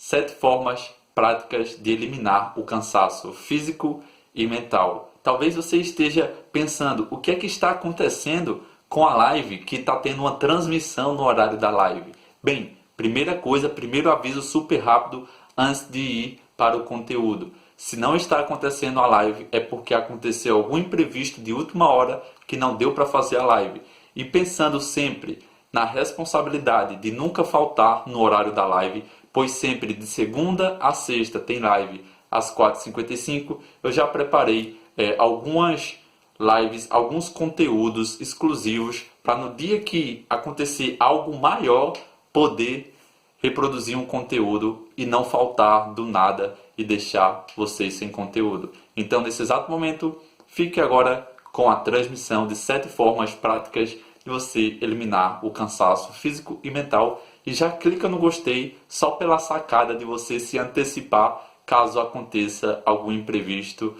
7 formas práticas de eliminar o cansaço físico e mental. Talvez você esteja pensando, o que é que está acontecendo com a live que está tendo uma transmissão no horário da live? Bem, primeira coisa, primeiro aviso super rápido antes de ir para o conteúdo. Se não está acontecendo a live, é porque aconteceu algum imprevisto de última hora que não deu para fazer a live. E pensando sempre na responsabilidade de nunca faltar no horário da live, pois sempre de segunda a sexta tem live às 4h55, eu já preparei algumas lives, alguns conteúdos exclusivos para no dia que acontecer algo maior poder reproduzir um conteúdo e não faltar do nada e deixar vocês sem conteúdo. Então, nesse exato momento, fique agora com a transmissão de 7 formas práticas de você eliminar o cansaço físico e mental. E já clica no gostei só pela sacada de você se antecipar caso aconteça algum imprevisto.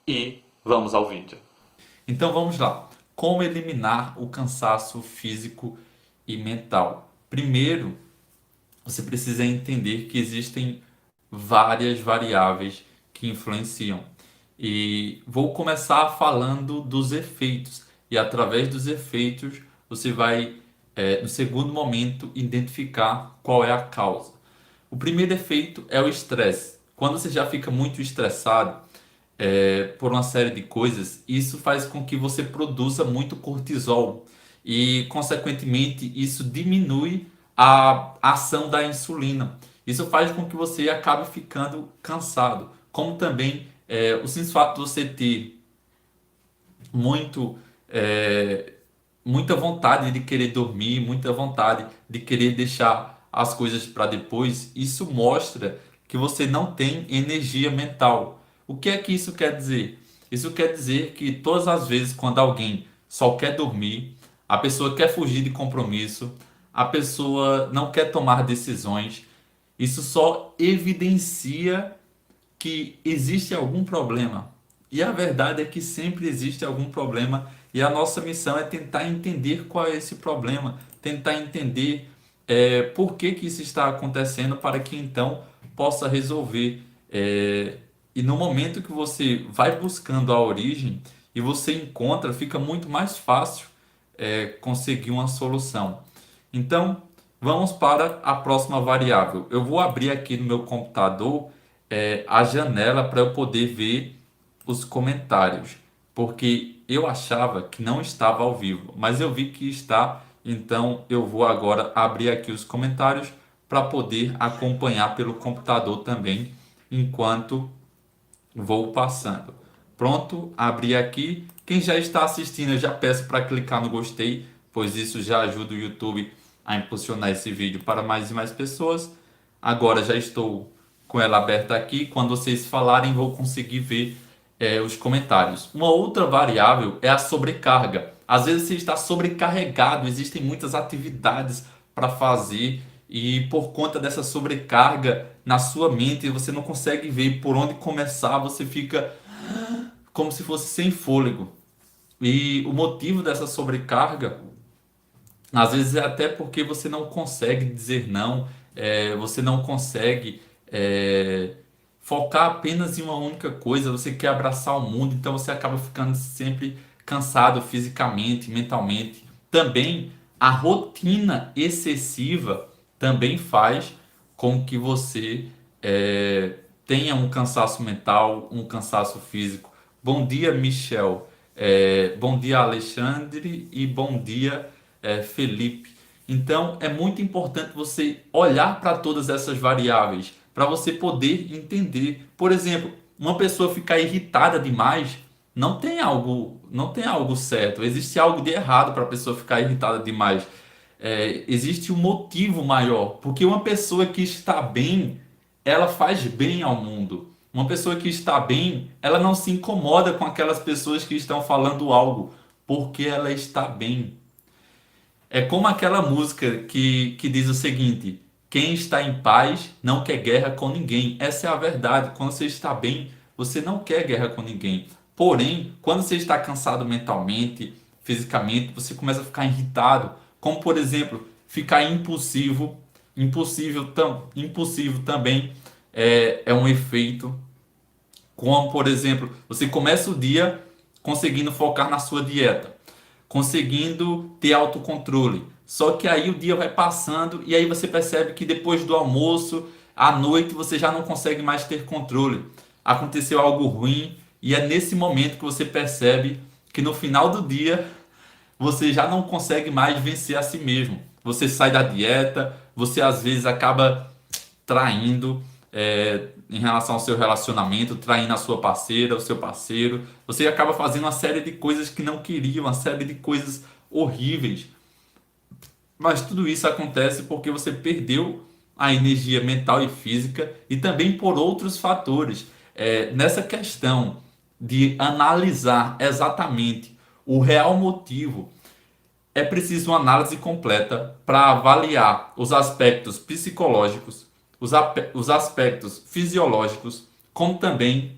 E vamos ao vídeo. Então vamos lá. Como eliminar o cansaço físico e mental? Primeiro, você precisa entender que existem várias variáveis que influenciam. E vou começar falando dos efeitos. E através dos efeitos, você vai, no segundo momento, identificar qual é a causa. O primeiro efeito é o estresse. Quando você já fica muito estressado por uma série de coisas, isso faz com que você produza muito cortisol. E, consequentemente, isso diminui a ação da insulina. Isso faz com que você acabe ficando cansado. Como também o simples fato de você ter muito, muita vontade de querer dormir, muita vontade de querer deixar as coisas para depois, isso mostra que você não tem energia mental. O que é que isso quer dizer? Isso quer dizer que todas as vezes quando alguém só quer dormir, a pessoa quer fugir de compromisso, a pessoa não quer tomar decisões, isso só evidencia que existe algum problema. E a verdade é que sempre existe algum problema e a nossa missão é tentar entender qual é esse problema, tentar entender por que que isso está acontecendo para que então possa resolver. E no momento que você vai buscando a origem e você encontra, fica muito mais fácil conseguir uma solução. Então, vamos para a próxima variável. Eu vou abrir aqui no meu computador a janela para eu poder ver os comentários, porque eu achava que não estava ao vivo, mas eu vi que está, então eu vou agora abrir aqui os comentários para poder acompanhar pelo computador também, enquanto vou passando. Pronto, abri aqui. Quem já está assistindo, eu já peço para clicar no gostei, pois isso já ajuda o YouTube a impulsionar esse vídeo para mais e mais pessoas. Agora já estou com ela aberta aqui. Quando vocês falarem, vou conseguir ver os comentários. Uma outra variável é a sobrecarga. Às vezes você está sobrecarregado, existem muitas atividades para fazer e por conta dessa sobrecarga na sua mente você não consegue ver por onde começar, você fica como se fosse sem fôlego. E o motivo dessa sobrecarga às vezes é até porque você não consegue dizer não, você não consegue focar apenas em uma única coisa, você quer abraçar o mundo, então você acaba ficando sempre cansado fisicamente, mentalmente. Também a rotina excessiva também faz com que você tenha um cansaço mental, um cansaço físico. Bom dia, Michel. Bom dia, Alexandre. E bom dia, Felipe. Então, é muito importante você olhar para todas essas variáveis para você poder entender. Por exemplo, uma pessoa ficar irritada demais, não tem algo certo. Existe algo de errado para a pessoa ficar irritada demais. Existe um motivo maior, porque uma pessoa que está bem, ela faz bem ao mundo. Uma pessoa que está bem, ela não se incomoda com aquelas pessoas que estão falando algo, porque ela está bem. É como aquela música que diz o seguinte: quem está em paz não quer guerra com ninguém. Essa é a verdade. Quando você está bem, você não quer guerra com ninguém. Porém, quando você está cansado mentalmente, fisicamente, você começa a ficar irritado. Como, por exemplo, ficar impulsivo, Impossível também é um efeito, como por exemplo, você começa o dia conseguindo focar na sua dieta, conseguindo ter autocontrole. Só que aí o dia vai passando e aí você percebe que depois do almoço, à noite, você já não consegue mais ter controle. Aconteceu algo ruim e é nesse momento que você percebe que no final do dia você já não consegue mais vencer a si mesmo. Você sai da dieta, você às vezes acaba traindo em relação ao seu relacionamento, traindo a sua parceira, o seu parceiro. Você acaba fazendo uma série de coisas que não queria, uma série de coisas horríveis. Mas tudo isso acontece porque você perdeu a energia mental e física e também por outros fatores. Nessa questão de analisar exatamente o real motivo, é preciso uma análise completa para avaliar os aspectos psicológicos, os aspectos fisiológicos, como também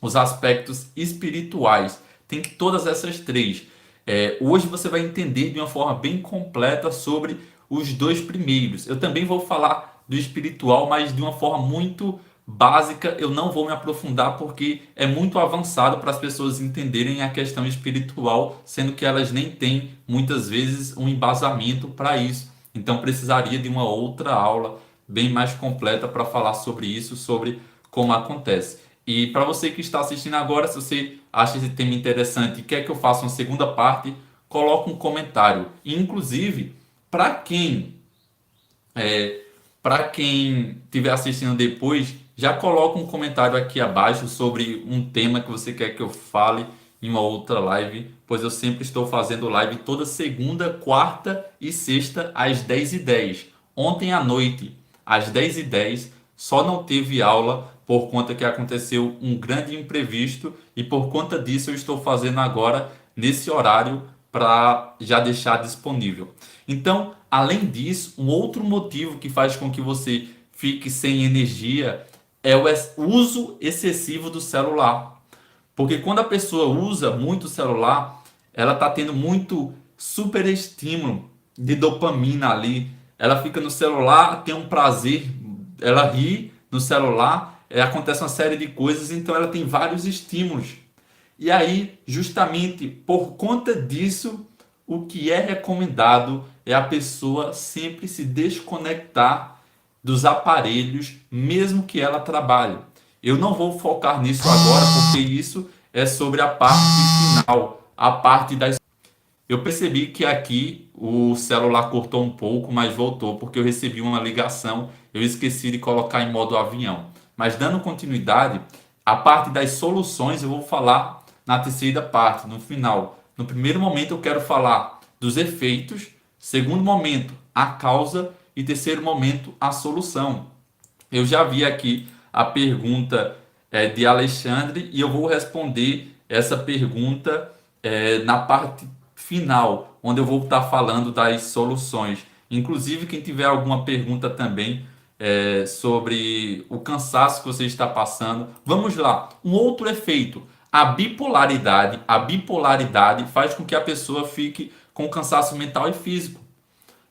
os aspectos espirituais. Tem que todas essas três. Hoje você vai entender de uma forma bem completa sobre os dois primeiros. Eu também vou falar do espiritual, mas de uma forma muito básica. Eu não vou me aprofundar porque é muito avançado para as pessoas entenderem a questão espiritual, sendo que elas nem têm muitas vezes um embasamento para isso. Então precisaria de uma outra aula bem mais completa para falar sobre isso, sobre como acontece. E para você que está assistindo agora, se você acha esse tema interessante e quer que eu faça uma segunda parte, coloque um comentário. E, inclusive, para quem para quem estiver assistindo depois, já coloca um comentário aqui abaixo sobre um tema que você quer que eu fale em uma outra live, pois eu sempre estou fazendo live toda segunda, quarta e sexta às 10h10. Ontem à noite, às 10h10, só não teve aula por conta que aconteceu um grande imprevisto e por conta disso eu estou fazendo agora nesse horário para já deixar disponível. Então, além disso, um outro motivo que faz com que você fique sem energia é o uso excessivo do celular. Porque quando a pessoa usa muito o celular, ela está tendo muito superestímulo de dopamina ali. Ela fica no celular, tem um prazer, ela ri no celular, acontece uma série de coisas, então ela tem vários estímulos. E aí, justamente por conta disso, o que é recomendado é a pessoa sempre se desconectar dos aparelhos, mesmo que ela trabalhe. Eu não vou focar nisso agora, porque isso é sobre a parte final, a parte das. Eu percebi que aqui o celular cortou um pouco, mas voltou, porque eu recebi uma ligação, eu esqueci de colocar em modo avião. Mas dando continuidade, a parte das soluções eu vou falar na terceira parte, no final. No primeiro momento eu quero falar dos efeitos, segundo momento, a causa e terceiro momento, a solução. Eu já vi aqui a pergunta de Alexandre e eu vou responder essa pergunta na parte final, onde eu vou estar falando das soluções. Inclusive, quem tiver alguma pergunta também sobre o cansaço que você está passando, vamos lá. Um outro efeito, a bipolaridade faz com que a pessoa fique com cansaço mental e físico.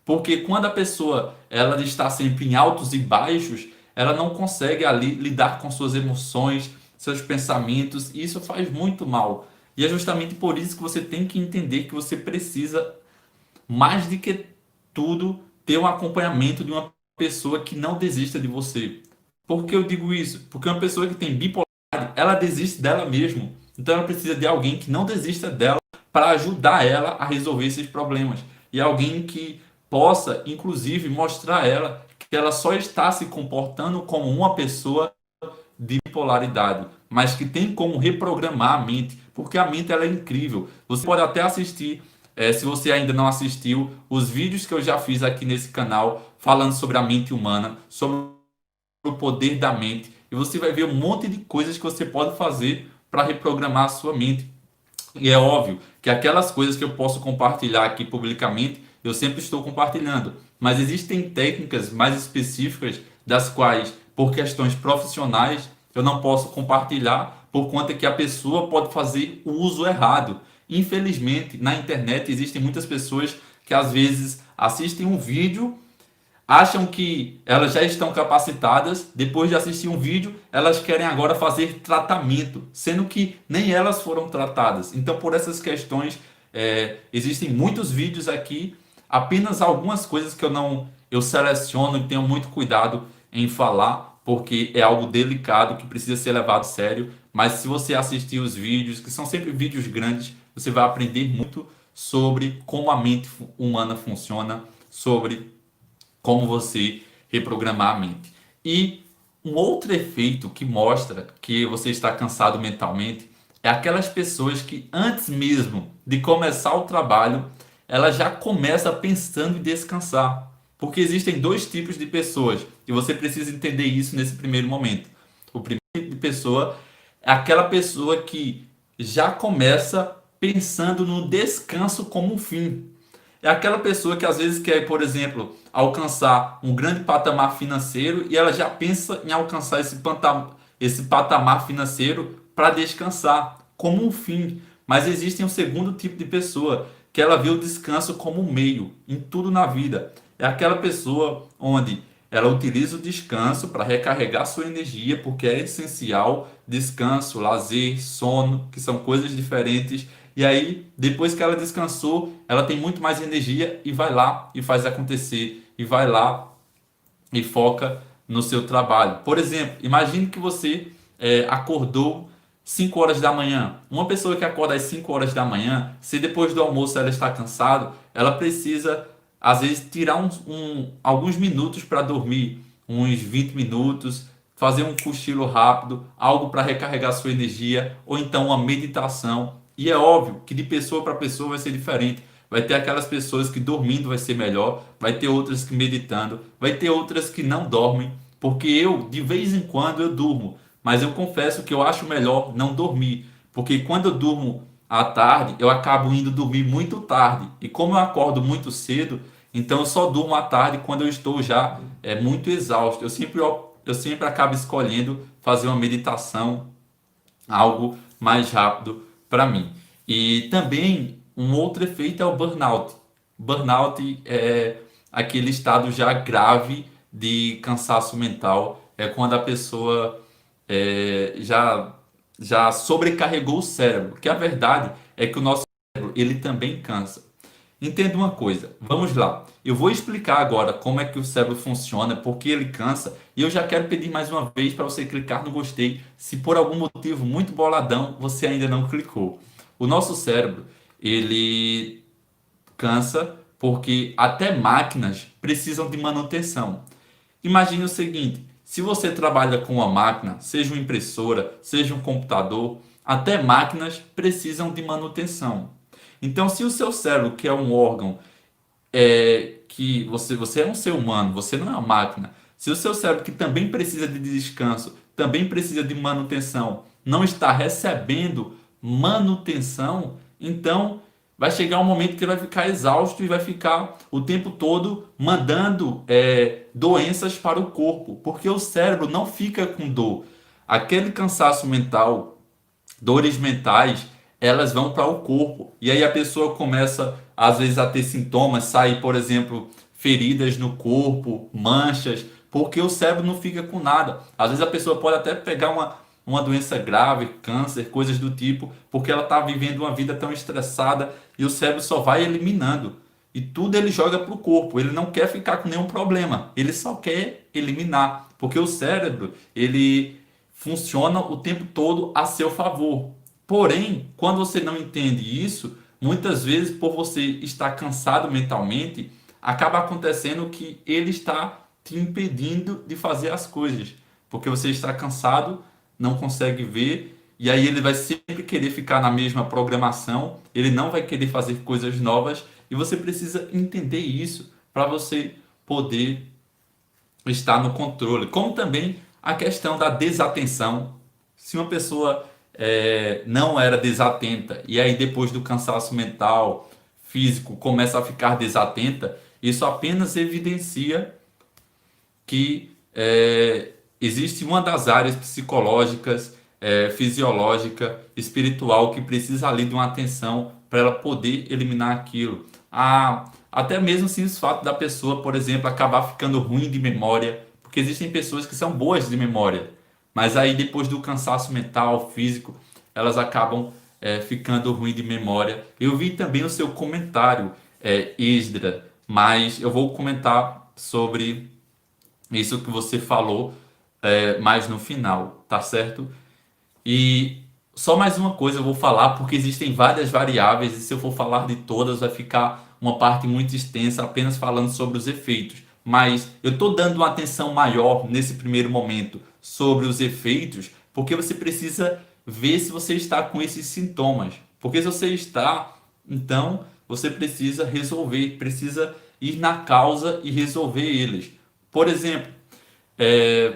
Porque quando a pessoa ela está sempre em altos e baixos, ela não consegue ali lidar com suas emoções, seus pensamentos, e isso faz muito mal. E é justamente por isso que você tem que entender que você precisa, mais do que tudo, ter um acompanhamento de uma pessoa que não desista de você. Por que eu digo isso? Porque uma pessoa que tem bipolaridade, ela desiste dela mesma. Então ela precisa de alguém que não desista dela para ajudar ela a resolver esses problemas. E alguém que possa, inclusive, mostrar a ela que ela só está se comportando como uma pessoa de bipolaridade, mas que tem como reprogramar a mente, porque a mente ela é incrível. Você pode até assistir, se você ainda não assistiu, os vídeos que eu já fiz aqui nesse canal falando sobre a mente humana, sobre o poder da mente, e você vai ver um monte de coisas que você pode fazer para reprogramar a sua mente. E é óbvio que aquelas coisas que eu posso compartilhar aqui publicamente, eu sempre estou compartilhando. Mas existem técnicas mais específicas das quais, por questões profissionais, eu não posso compartilhar por conta que a pessoa pode fazer o uso errado. Infelizmente, na internet existem muitas pessoas que às vezes assistem um vídeo, acham que elas já estão capacitadas, depois de assistir um vídeo, elas querem agora fazer tratamento, sendo que nem elas foram tratadas. Então, por essas questões, existem muitos vídeos aqui, apenas algumas coisas que eu seleciono e tenho muito cuidado em falar, porque é algo delicado que precisa ser levado a sério. Mas se você assistir os vídeos, que são sempre vídeos grandes, você vai aprender muito sobre como a mente humana funciona, sobre como você reprogramar a mente. E um outro efeito que mostra que você está cansado mentalmente é aquelas pessoas que antes mesmo de começar o trabalho, ela já começa pensando em descansar. Porque existem dois tipos de pessoas e você precisa entender isso nesse primeiro momento. O primeiro tipo de pessoa é aquela pessoa que já começa pensando no descanso como um fim. É aquela pessoa que às vezes quer, por exemplo, alcançar um grande patamar financeiro e ela já pensa em alcançar esse patamar financeiro para descansar, como um fim. Mas existe um segundo tipo de pessoa que ela vê o descanso como um meio em tudo na vida. É aquela pessoa onde ela utiliza o descanso para recarregar sua energia, porque é essencial descanso, lazer, sono, que são coisas diferentes. E aí, depois que ela descansou, ela tem muito mais energia e vai lá e faz acontecer, e vai lá e foca no seu trabalho. Por exemplo, imagine que você acordou 5 horas da manhã. Uma pessoa que acorda às 5 horas da manhã, se depois do almoço ela está cansada, ela precisa, às vezes, tirar alguns minutos para dormir, uns 20 minutos, fazer um cochilo rápido, algo para recarregar sua energia, ou então uma meditação. E é óbvio que de pessoa para pessoa vai ser diferente. Vai ter aquelas pessoas que dormindo vai ser melhor, vai ter outras que meditando, vai ter outras que não dormem, porque eu, de vez em quando, eu durmo, mas eu confesso que eu acho melhor não dormir, porque quando eu durmo à tarde, eu acabo indo dormir muito tarde, e como eu acordo muito cedo, então eu só durmo à tarde quando eu estou já muito exausto. Eu sempre acabo escolhendo fazer uma meditação, algo mais rápido para mim. E também um outro efeito é o burnout. Burnout é aquele estado já grave de cansaço mental, é quando a pessoa já sobrecarregou o cérebro, que a verdade é que o nosso cérebro ele também cansa. Entenda uma coisa, vamos lá. Eu vou explicar agora como é que o cérebro funciona, por que ele cansa, e eu já quero pedir mais uma vez para você clicar no gostei, se por algum motivo muito boladão você ainda não clicou. O nosso cérebro, ele cansa porque até máquinas precisam de manutenção. Imagine o seguinte: se você trabalha com uma máquina, seja uma impressora, seja um computador, até máquinas precisam de manutenção. Então, se o seu cérebro, que é um órgão, que você é um ser humano, você não é uma máquina. Se o seu cérebro, que também precisa de descanso, também precisa de manutenção, não está recebendo manutenção, então vai chegar um momento que ele vai ficar exausto e vai ficar o tempo todo mandando doenças para o corpo, porque o cérebro não fica com dor. Aquele cansaço mental, dores mentais, elas vão para o corpo. E aí a pessoa começa, às vezes, a ter sintomas, sair, por exemplo, feridas no corpo, manchas, porque o cérebro não fica com nada. Às vezes a pessoa pode até pegar uma doença grave, câncer, coisas do tipo, porque ela está vivendo uma vida tão estressada e o cérebro só vai eliminando. E tudo ele joga para o corpo. Ele não quer ficar com nenhum problema. Ele só quer eliminar. Porque o cérebro, ele funciona o tempo todo a seu favor. Porém, quando você não entende isso, muitas vezes por você estar cansado mentalmente, acaba acontecendo que ele está te impedindo de fazer as coisas, porque você está cansado, não consegue ver, e aí ele vai sempre querer ficar na mesma programação, ele não vai querer fazer coisas novas, e você precisa entender isso para você poder estar no controle. Como também a questão da desatenção. Se uma pessoa não era desatenta e aí depois do cansaço mental, físico, começa a ficar desatenta, isso apenas evidencia que existe uma das áreas psicológicas, fisiológica, espiritual que precisa ali de uma atenção para ela poder eliminar aquilo. até mesmo o simples fato da pessoa, por exemplo, acabar ficando ruim de memória, porque existem pessoas que são boas de memória, mas aí depois do cansaço mental, físico, elas acabam ficando ruim de memória. Eu vi também o seu comentário, Isdra, mas eu vou comentar sobre isso que você falou mais no final, tá certo? E só mais uma coisa eu vou falar, porque existem várias variáveis, e se eu for falar de todas, vai ficar uma parte muito extensa apenas falando sobre os efeitos. Mas eu estou dando uma atenção maior nesse primeiro momento sobre os efeitos, porque você precisa ver se você está com esses sintomas. Porque se você está, então você precisa resolver, precisa ir na causa e resolver eles. Por exemplo, é,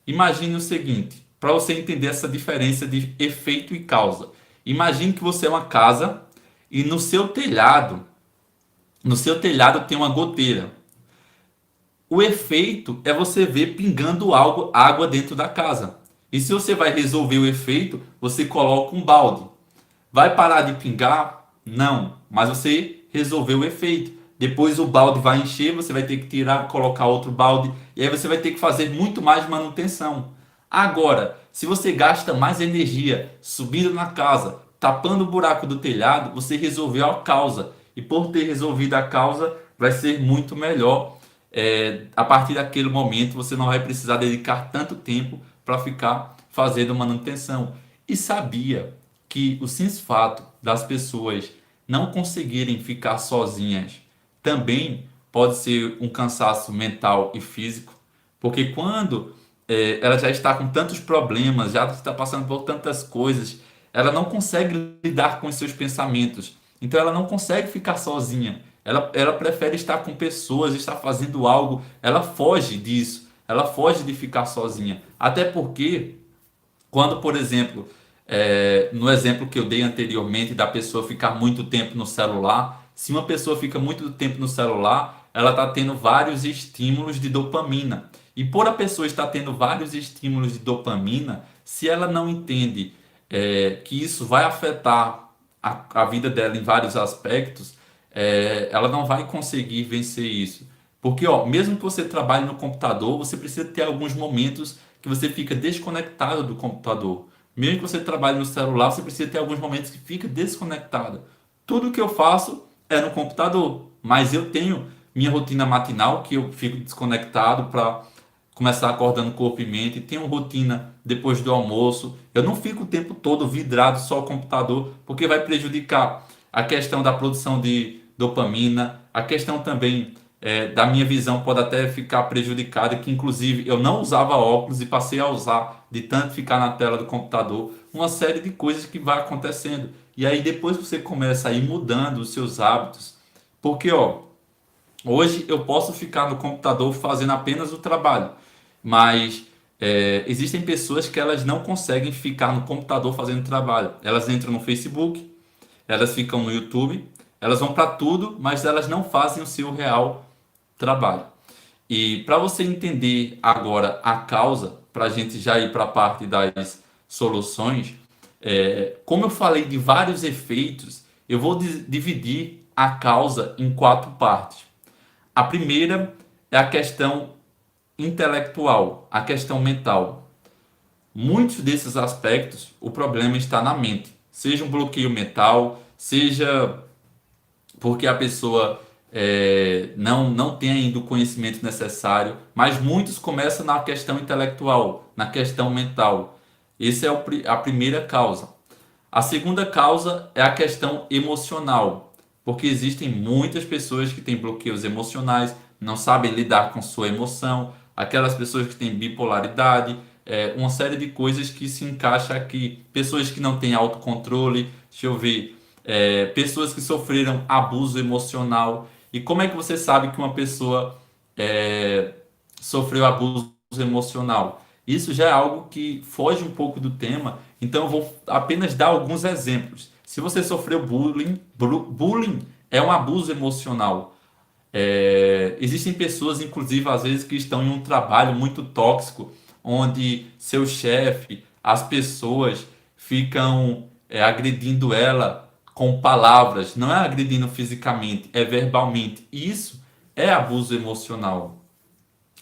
imagine o seguinte, para você entender essa diferença de efeito e causa. Imagine que você é uma casa e no seu telhado tem uma goteira. O efeito é você ver pingando algo, água dentro da casa. E se você vai resolver o efeito, você coloca um balde. Vai parar de pingar? Não, mas você resolveu o efeito. Depois o balde vai encher, você vai ter que tirar, colocar outro balde, e aí você vai ter que fazer muito mais manutenção. Agora, se você gasta mais energia subindo na casa, tapando o buraco do telhado, você resolveu a causa. E por ter resolvido a causa, vai ser muito melhor. A partir daquele momento, você não vai precisar dedicar tanto tempo para ficar fazendo manutenção. E sabia que o simples fato das pessoas não conseguirem ficar sozinhas também pode ser um cansaço mental e físico, porque quando ela já está com tantos problemas, já está passando por tantas coisas, ela não consegue lidar com os seus pensamentos, então ela não consegue ficar sozinha, ela prefere estar com pessoas, estar fazendo algo, ela foge disso, ela foge de ficar sozinha, até porque quando, por exemplo, no exemplo que eu dei anteriormente da pessoa ficar muito tempo no celular, se uma pessoa fica muito tempo no celular, ela está tendo vários estímulos de dopamina. E por a pessoa estar tendo vários estímulos de dopamina, se ela não entende que isso vai afetar a vida dela em vários aspectos, ela não vai conseguir vencer isso. Porque, ó, mesmo que você trabalhe no computador, você precisa ter alguns momentos que você fica desconectado do computador. Mesmo que você trabalhe no celular, você precisa ter alguns momentos que fica desconectado. Tudo que eu faço é no computador, mas eu tenho minha rotina matinal que eu fico desconectado para começar acordando corpo e mente, tenho rotina depois do almoço. Eu não fico o tempo todo vidrado só ao computador, porque vai prejudicar a questão da produção de dopamina, a questão também da minha visão pode até ficar prejudicada, que inclusive eu não usava óculos e passei a usar de tanto ficar na tela do computador, uma série de coisas que vai acontecendo. E aí depois você começa a ir mudando os seus hábitos, porque ó, hoje eu posso ficar no computador fazendo apenas o trabalho, mas existem pessoas que elas não conseguem ficar no computador fazendo trabalho. Elas entram no Facebook, elas ficam no YouTube, elas vão para tudo, mas elas não fazem o seu real trabalho. E para você entender agora a causa, para a gente já ir para a parte das soluções, como eu falei de vários efeitos, eu vou dividir a causa em quatro partes. A primeira é a questão intelectual, a questão mental. Muitos desses aspectos, o problema está na mente. Seja um bloqueio mental, seja porque a pessoa não tem ainda o conhecimento necessário, mas muitos começam na questão intelectual, na questão mental. Essa é a primeira causa. A segunda causa é a questão emocional, porque existem muitas pessoas que têm bloqueios emocionais, não sabem lidar com sua emoção, aquelas pessoas que têm bipolaridade, uma série de coisas que se encaixa aqui, pessoas que não têm autocontrole, deixa eu ver, pessoas que sofreram abuso emocional. E como é que você sabe que uma pessoa sofreu abuso emocional? Isso já é algo que foge um pouco do tema, então eu vou apenas dar alguns exemplos. Se você sofreu bullying, bullying é um abuso emocional. Existem pessoas, inclusive, às vezes, que estão em um trabalho muito tóxico, onde seu chefe, as pessoas ficam agredindo ela com palavras, não é agredindo fisicamente, é verbalmente. Isso é abuso emocional.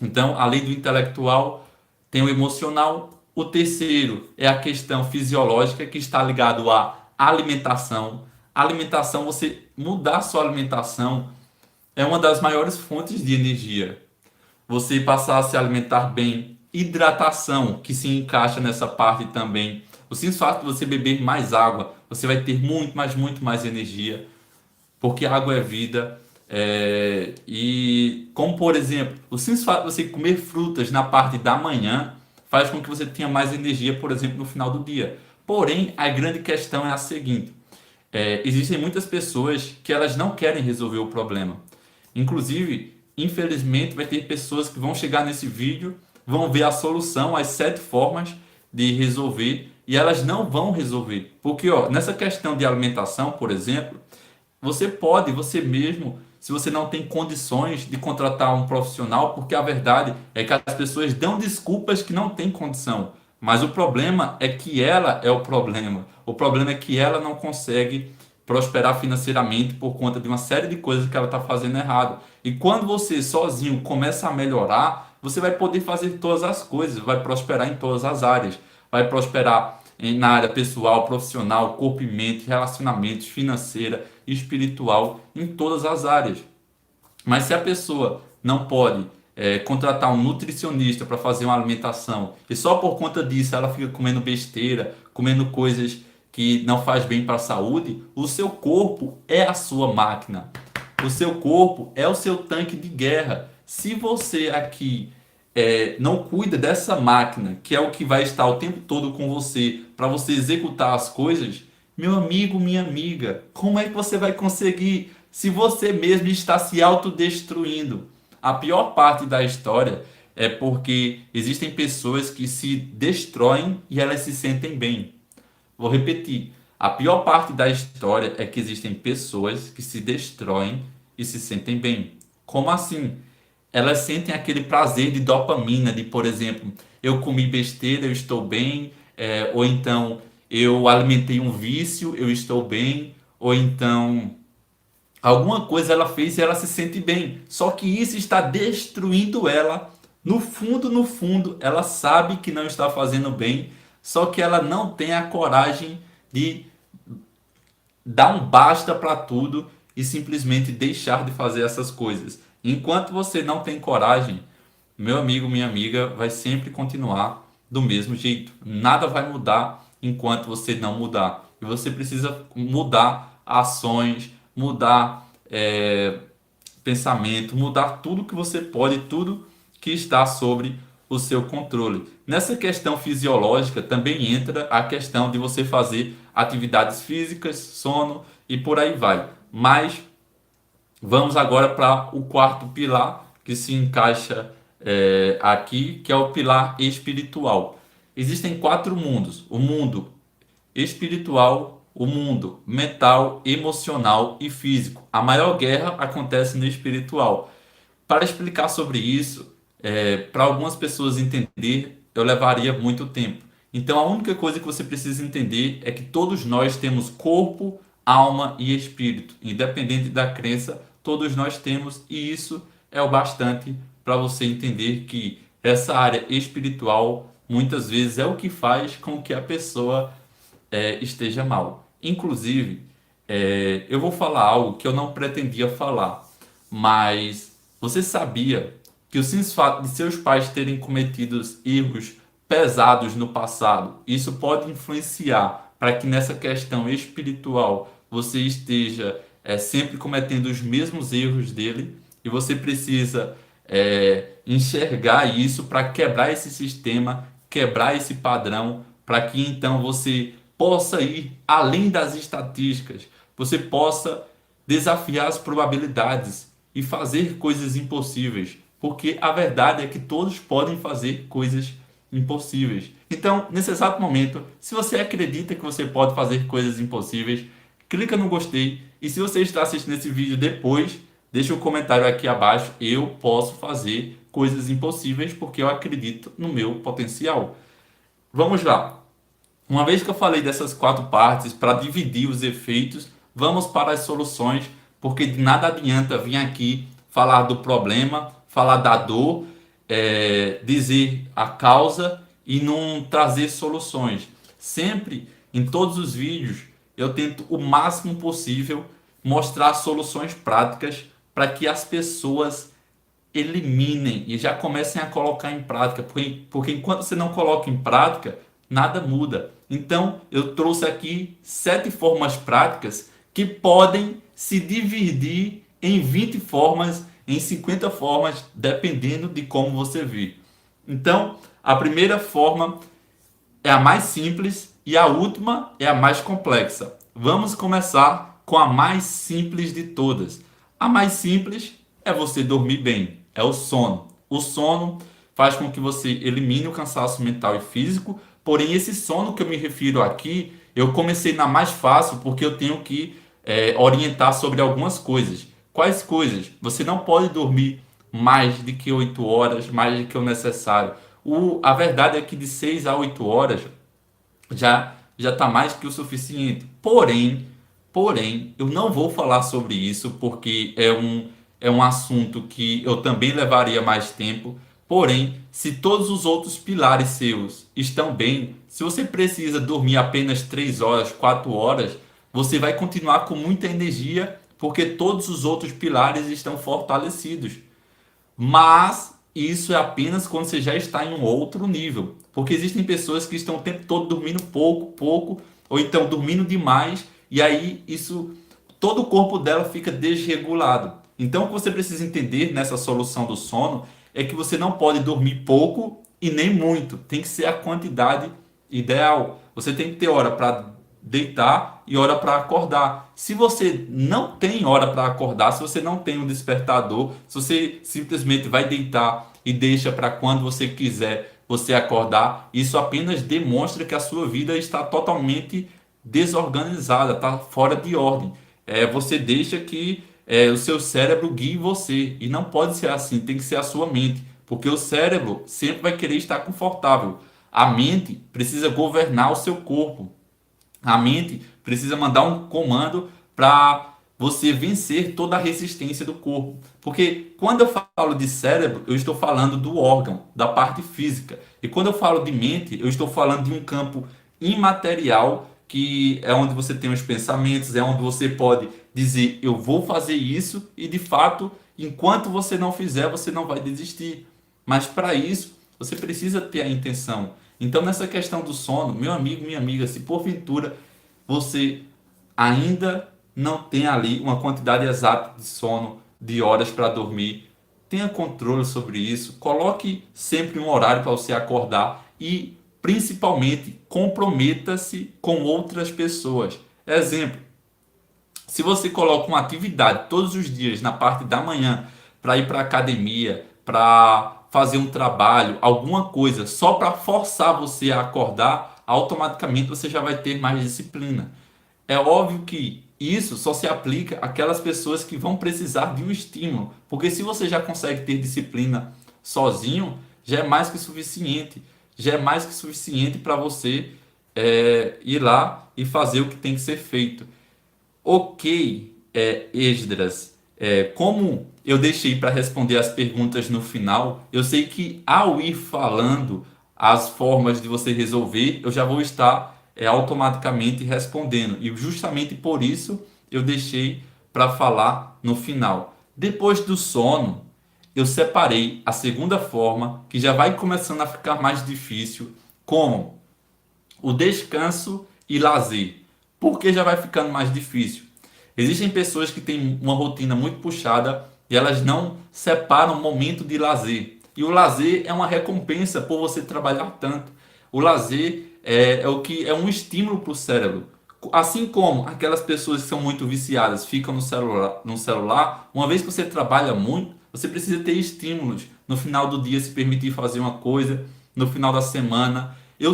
Então, além do intelectual, tem o emocional. O terceiro é a questão fisiológica, que está ligado à alimentação. A alimentação, você mudar sua alimentação é uma das maiores fontes de energia. Você passar a se alimentar bem, hidratação, que se encaixa nessa parte também. O simples fato de você beber mais água, você vai ter muito mais energia, porque a água é vida. E como por exemplo, o simples fato de você comer frutas na parte da manhã faz com que você tenha mais energia, por exemplo, no final do dia. Porém, a grande questão é a seguinte: existem muitas pessoas que elas não querem resolver o problema. Inclusive, infelizmente, vai ter pessoas que vão chegar nesse vídeo, vão ver a solução, as 7 formas de resolver, e elas não vão resolver. Porque nessa questão de alimentação, por exemplo, você pode, você mesmo, se você não tem condições de contratar um profissional, porque a verdade é que as pessoas dão desculpas que não têm condição. Mas o problema é que ela é o problema. O problema é que ela não consegue prosperar financeiramente por conta de uma série de coisas que ela está fazendo errado. E quando você sozinho começa a melhorar, você vai poder fazer todas as coisas, vai prosperar em todas as áreas. Vai prosperar na área pessoal, profissional, corpo e mente, relacionamentos, financeira, espiritual, em todas as áreas. Mas se a pessoa não pode contratar um nutricionista para fazer uma alimentação e só por conta disso ela fica comendo besteira, comendo coisas que não faz bem para a saúde, o seu corpo é a sua máquina. O seu corpo é o seu tanque de guerra. Se você aqui não cuida dessa máquina, que é o que vai estar o tempo todo com você, para você executar as coisas, meu amigo, minha amiga, como é que você vai conseguir se você mesmo está se autodestruindo? A pior parte da história é porque existem pessoas que se destroem e elas se sentem bem. Vou repetir. A pior parte da história é que existem pessoas que se destroem e se sentem bem. Como assim? Elas sentem aquele prazer de dopamina, de, por exemplo, eu comi besteira, eu estou bem, ou então eu alimentei um vício, eu estou bem, ou então alguma coisa ela fez e ela se sente bem. Só que isso está destruindo ela. No fundo, ela sabe que não está fazendo bem, só que ela não tem a coragem de dar um basta para tudo e simplesmente deixar de fazer essas coisas. Enquanto você não tem coragem, meu amigo, minha amiga, vai sempre continuar do mesmo jeito. Nada vai mudar enquanto você não mudar. E você precisa mudar ações, mudar pensamento, mudar tudo que você pode, tudo que está sobre o seu controle. Nessa questão fisiológica também entra a questão de você fazer atividades físicas, sono e por aí vai. Mas vamos agora para o quarto pilar que se encaixa aqui, que é o pilar espiritual. Existem 4 mundos: o mundo espiritual, o mundo mental, emocional e físico. A maior guerra acontece no espiritual. Para explicar sobre isso, para algumas pessoas entender, eu levaria muito tempo. Então a única coisa que você precisa entender é que todos nós temos corpo, alma e espírito. Independente da crença, todos nós temos, e isso é o bastante para você entender que essa área espiritual muitas vezes é o que faz com que a pessoa esteja mal. Inclusive, eu vou falar algo que eu não pretendia falar, mas você sabia que o simples fato de seus pais terem cometido erros pesados no passado, isso pode influenciar para que nessa questão espiritual você esteja sempre cometendo os mesmos erros dele, e você precisa enxergar isso para quebrar esse sistema, quebrar esse padrão, para que então você possa ir além das estatísticas, você possa desafiar as probabilidades e fazer coisas impossíveis, porque a verdade é que todos podem fazer coisas impossíveis. Então, nesse exato momento, se você acredita que você pode fazer coisas impossíveis, clica no gostei, e se você está assistindo esse vídeo depois, deixa um comentário aqui abaixo: eu posso fazer coisas impossíveis porque eu acredito no meu potencial. Vamos lá. Uma vez que eu falei dessas 4 partes para dividir os efeitos, vamos para as soluções, porque de nada adianta vir aqui falar do problema, falar da dor, dizer a causa e não trazer soluções. Sempre, em todos os vídeos, eu tento o máximo possível mostrar soluções práticas para que as pessoas eliminem e já comecem a colocar em prática, porque enquanto você não coloca em prática, nada muda. Então, eu trouxe aqui 7 formas práticas que podem se dividir em 20 formas, em 50 formas, dependendo de como você vir. Então, a primeira forma é a mais simples e a última é a mais complexa. Vamos começar com a mais simples de todas. A mais simples é você dormir bem, é o sono. O sono faz com que você elimine o cansaço mental e físico, porém esse sono que eu me refiro aqui, eu comecei na mais fácil porque eu tenho que orientar sobre algumas coisas. Quais coisas? Você não pode dormir mais de que 8 horas, mais do que o necessário. A verdade é que de 6 a 8 horas já está mais que o suficiente. Porém, eu não vou falar sobre isso porque é um assunto que eu também levaria mais tempo. Porém, se todos os outros pilares seus estão bem, se você precisa dormir apenas 3 horas, 4 horas, você vai continuar com muita energia porque todos os outros pilares estão fortalecidos. Mas isso é apenas quando você já está em um outro nível. Porque existem pessoas que estão o tempo todo dormindo pouco, ou então dormindo demais, e aí todo o corpo dela fica desregulado. Então o que você precisa entender nessa solução do sono é que você não pode dormir pouco e nem muito. Tem que ser a quantidade ideal. Você tem que ter hora para deitar e hora para acordar. Se você não tem hora para acordar, se você não tem um despertador, se você simplesmente vai deitar e deixa para quando você quiser você acordar, isso apenas demonstra que a sua vida está totalmente desorganizada, está fora de ordem. Você deixa que o seu cérebro guie você, e não pode ser assim, tem que ser a sua mente, porque o cérebro sempre vai querer estar confortável. A mente precisa governar o seu corpo. A mente precisa mandar um comando para você vencer toda a resistência do corpo. Porque quando eu falo de cérebro, eu estou falando do órgão, da parte física. E quando eu falo de mente, eu estou falando de um campo imaterial, que é onde você tem os pensamentos, é onde você pode dizer, eu vou fazer isso, e de fato, enquanto você não fizer, você não vai desistir. Mas para isso, você precisa ter a intenção. Então, nessa questão do sono, meu amigo, minha amiga, se porventura você ainda não tem ali uma quantidade exata de sono, de horas para dormir, tenha controle sobre isso, coloque sempre um horário para você acordar e, principalmente, comprometa-se com outras pessoas. Exemplo, se você coloca uma atividade todos os dias na parte da manhã para ir para a academia, para fazer um trabalho, alguma coisa, só para forçar você a acordar, automaticamente você já vai ter mais disciplina. É óbvio que isso só se aplica àquelas pessoas que vão precisar de um estímulo, porque se você já consegue ter disciplina sozinho, já é mais que suficiente. Já é mais que suficiente para você ir lá e fazer o que tem que ser feito. Ok, Esdras, como eu deixei para responder as perguntas no final, eu sei que ao ir falando as formas de você resolver, eu já vou estar automaticamente respondendo. E justamente por isso eu deixei para falar no final. Depois do sono, eu separei a segunda forma, que já vai começando a ficar mais difícil, como o descanso e lazer. Porque já vai ficando mais difícil. Existem pessoas que têm uma rotina muito puxada e elas não separam o momento de lazer. E o lazer é uma recompensa por você trabalhar tanto. O lazer é o que é um estímulo para o cérebro. Assim como aquelas pessoas que são muito viciadas ficam no celular, uma vez que você trabalha muito, você precisa ter estímulos. No final do dia se permitir fazer uma coisa, no final da semana. Eu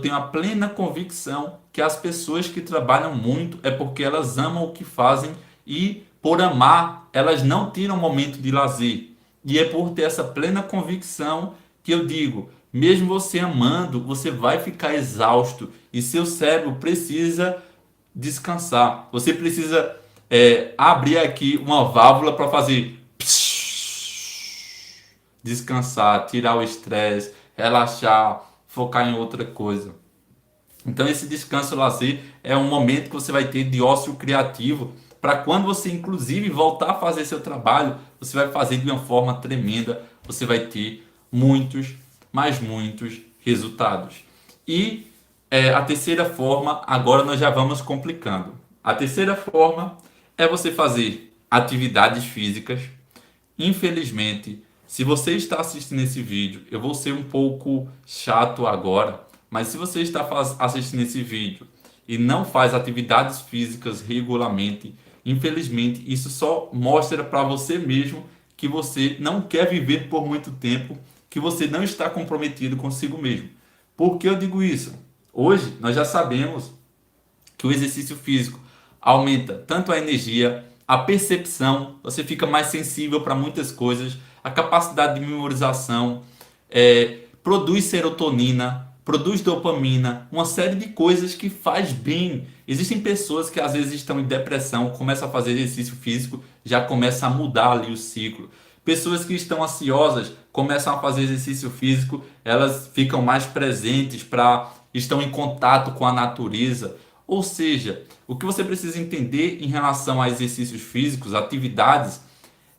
tenho a plena convicção que as pessoas que trabalham muito é porque elas amam o que fazem e, por amar, elas não tiram momento de lazer. E é por ter essa plena convicção que eu digo, mesmo você amando, você vai ficar exausto e seu cérebro precisa descansar. Você precisa abrir aqui uma válvula para fazer descansar, tirar o estresse, relaxar, focar em outra coisa. Então esse descanso lazer é um momento que você vai ter de ócio criativo para quando você inclusive voltar a fazer seu trabalho, você vai fazer de uma forma tremenda, você vai ter muitos, mas muitos resultados. E a terceira forma, agora nós já vamos complicando. A terceira forma é você fazer atividades físicas. Infelizmente, se você está assistindo esse vídeo, eu vou ser um pouco chato agora, mas se você está assistindo esse vídeo e não faz atividades físicas regularmente, infelizmente isso só mostra para você mesmo que você não quer viver por muito tempo, que você não está comprometido consigo mesmo. Por que eu digo isso? Hoje nós já sabemos que o exercício físico aumenta tanto a energia, a percepção, você fica mais sensível para muitas coisas, a capacidade de memorização, produz serotonina, produz dopamina, uma série de coisas que faz bem. Existem pessoas que às vezes estão em depressão, começam a fazer exercício físico, já começa a mudar ali o ciclo. Pessoas que estão ansiosas começam a fazer exercício físico, elas ficam mais presentes, estão em contato com a natureza. Ou seja, o que você precisa entender em relação a exercícios físicos, atividades,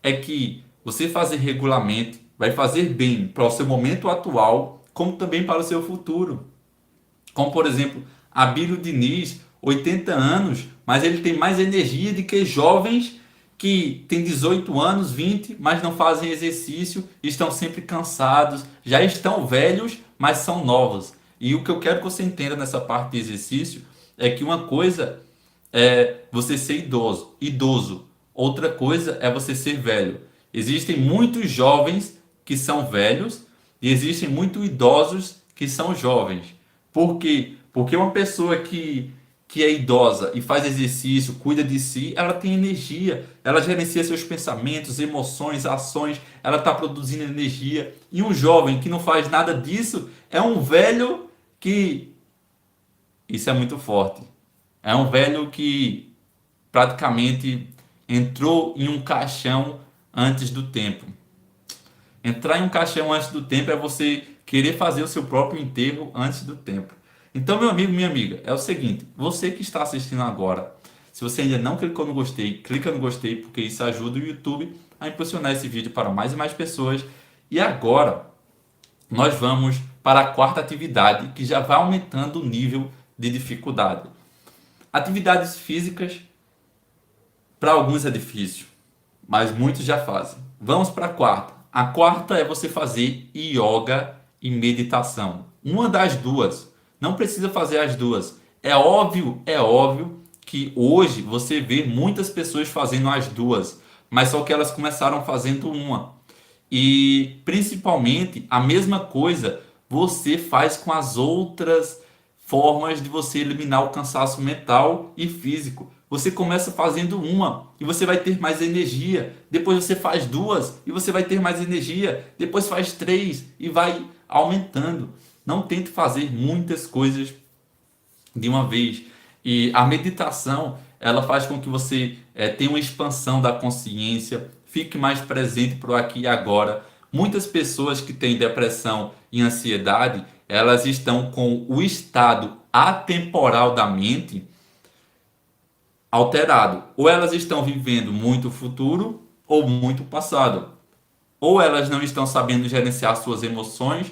é que você fazer regularmente vai fazer bem para o seu momento atual, como também para o seu futuro. Como, por exemplo, Abílio Diniz, 80 anos, mas ele tem mais energia do que jovens que têm 18 anos, 20, mas não fazem exercício, estão sempre cansados, já estão velhos, mas são novos. E o que eu quero que você entenda nessa parte de exercício é que uma coisa é você ser idoso. Outra coisa é você ser velho. Existem muitos jovens que são velhos e existem muitos idosos que são jovens. Por quê? Porque uma pessoa que é idosa e faz exercício, cuida de si, ela tem energia, ela gerencia seus pensamentos, emoções, ações, ela está produzindo energia. E um jovem que não faz nada disso é um velho que... Isso é muito forte. É um velho que praticamente entrou em um caixão antes do tempo. Entrar em um caixão antes do tempo é você querer fazer o seu próprio enterro antes do tempo. Então, meu amigo, minha amiga, é o seguinte, você que está assistindo agora, se você ainda não clicou no gostei, clica no gostei, porque isso ajuda o YouTube a impulsionar esse vídeo para mais e mais pessoas. E agora, nós vamos para a quarta atividade, que já vai aumentando o nível de dificuldade. Atividades físicas, para alguns é difícil, mas muitos já fazem. Vamos para a quarta. A quarta é você fazer yoga e meditação. Uma das duas. Não precisa fazer as duas. É óbvio que hoje você vê muitas pessoas fazendo as duas, mas só que elas começaram fazendo uma. E principalmente a mesma coisa você faz com as outras formas de você eliminar o cansaço mental e físico. Você começa fazendo uma e você vai ter mais energia. Depois você faz duas e você vai ter mais energia. Depois faz três e vai aumentando. Não tente fazer muitas coisas de uma vez. E a meditação, ela faz com que você tenha uma expansão da consciência, fique mais presente para o aqui e agora. Muitas pessoas que têm depressão e ansiedade, elas estão com o estado atemporal da mente alterado. Ou elas estão vivendo muito futuro ou muito passado. Ou elas não estão sabendo gerenciar suas emoções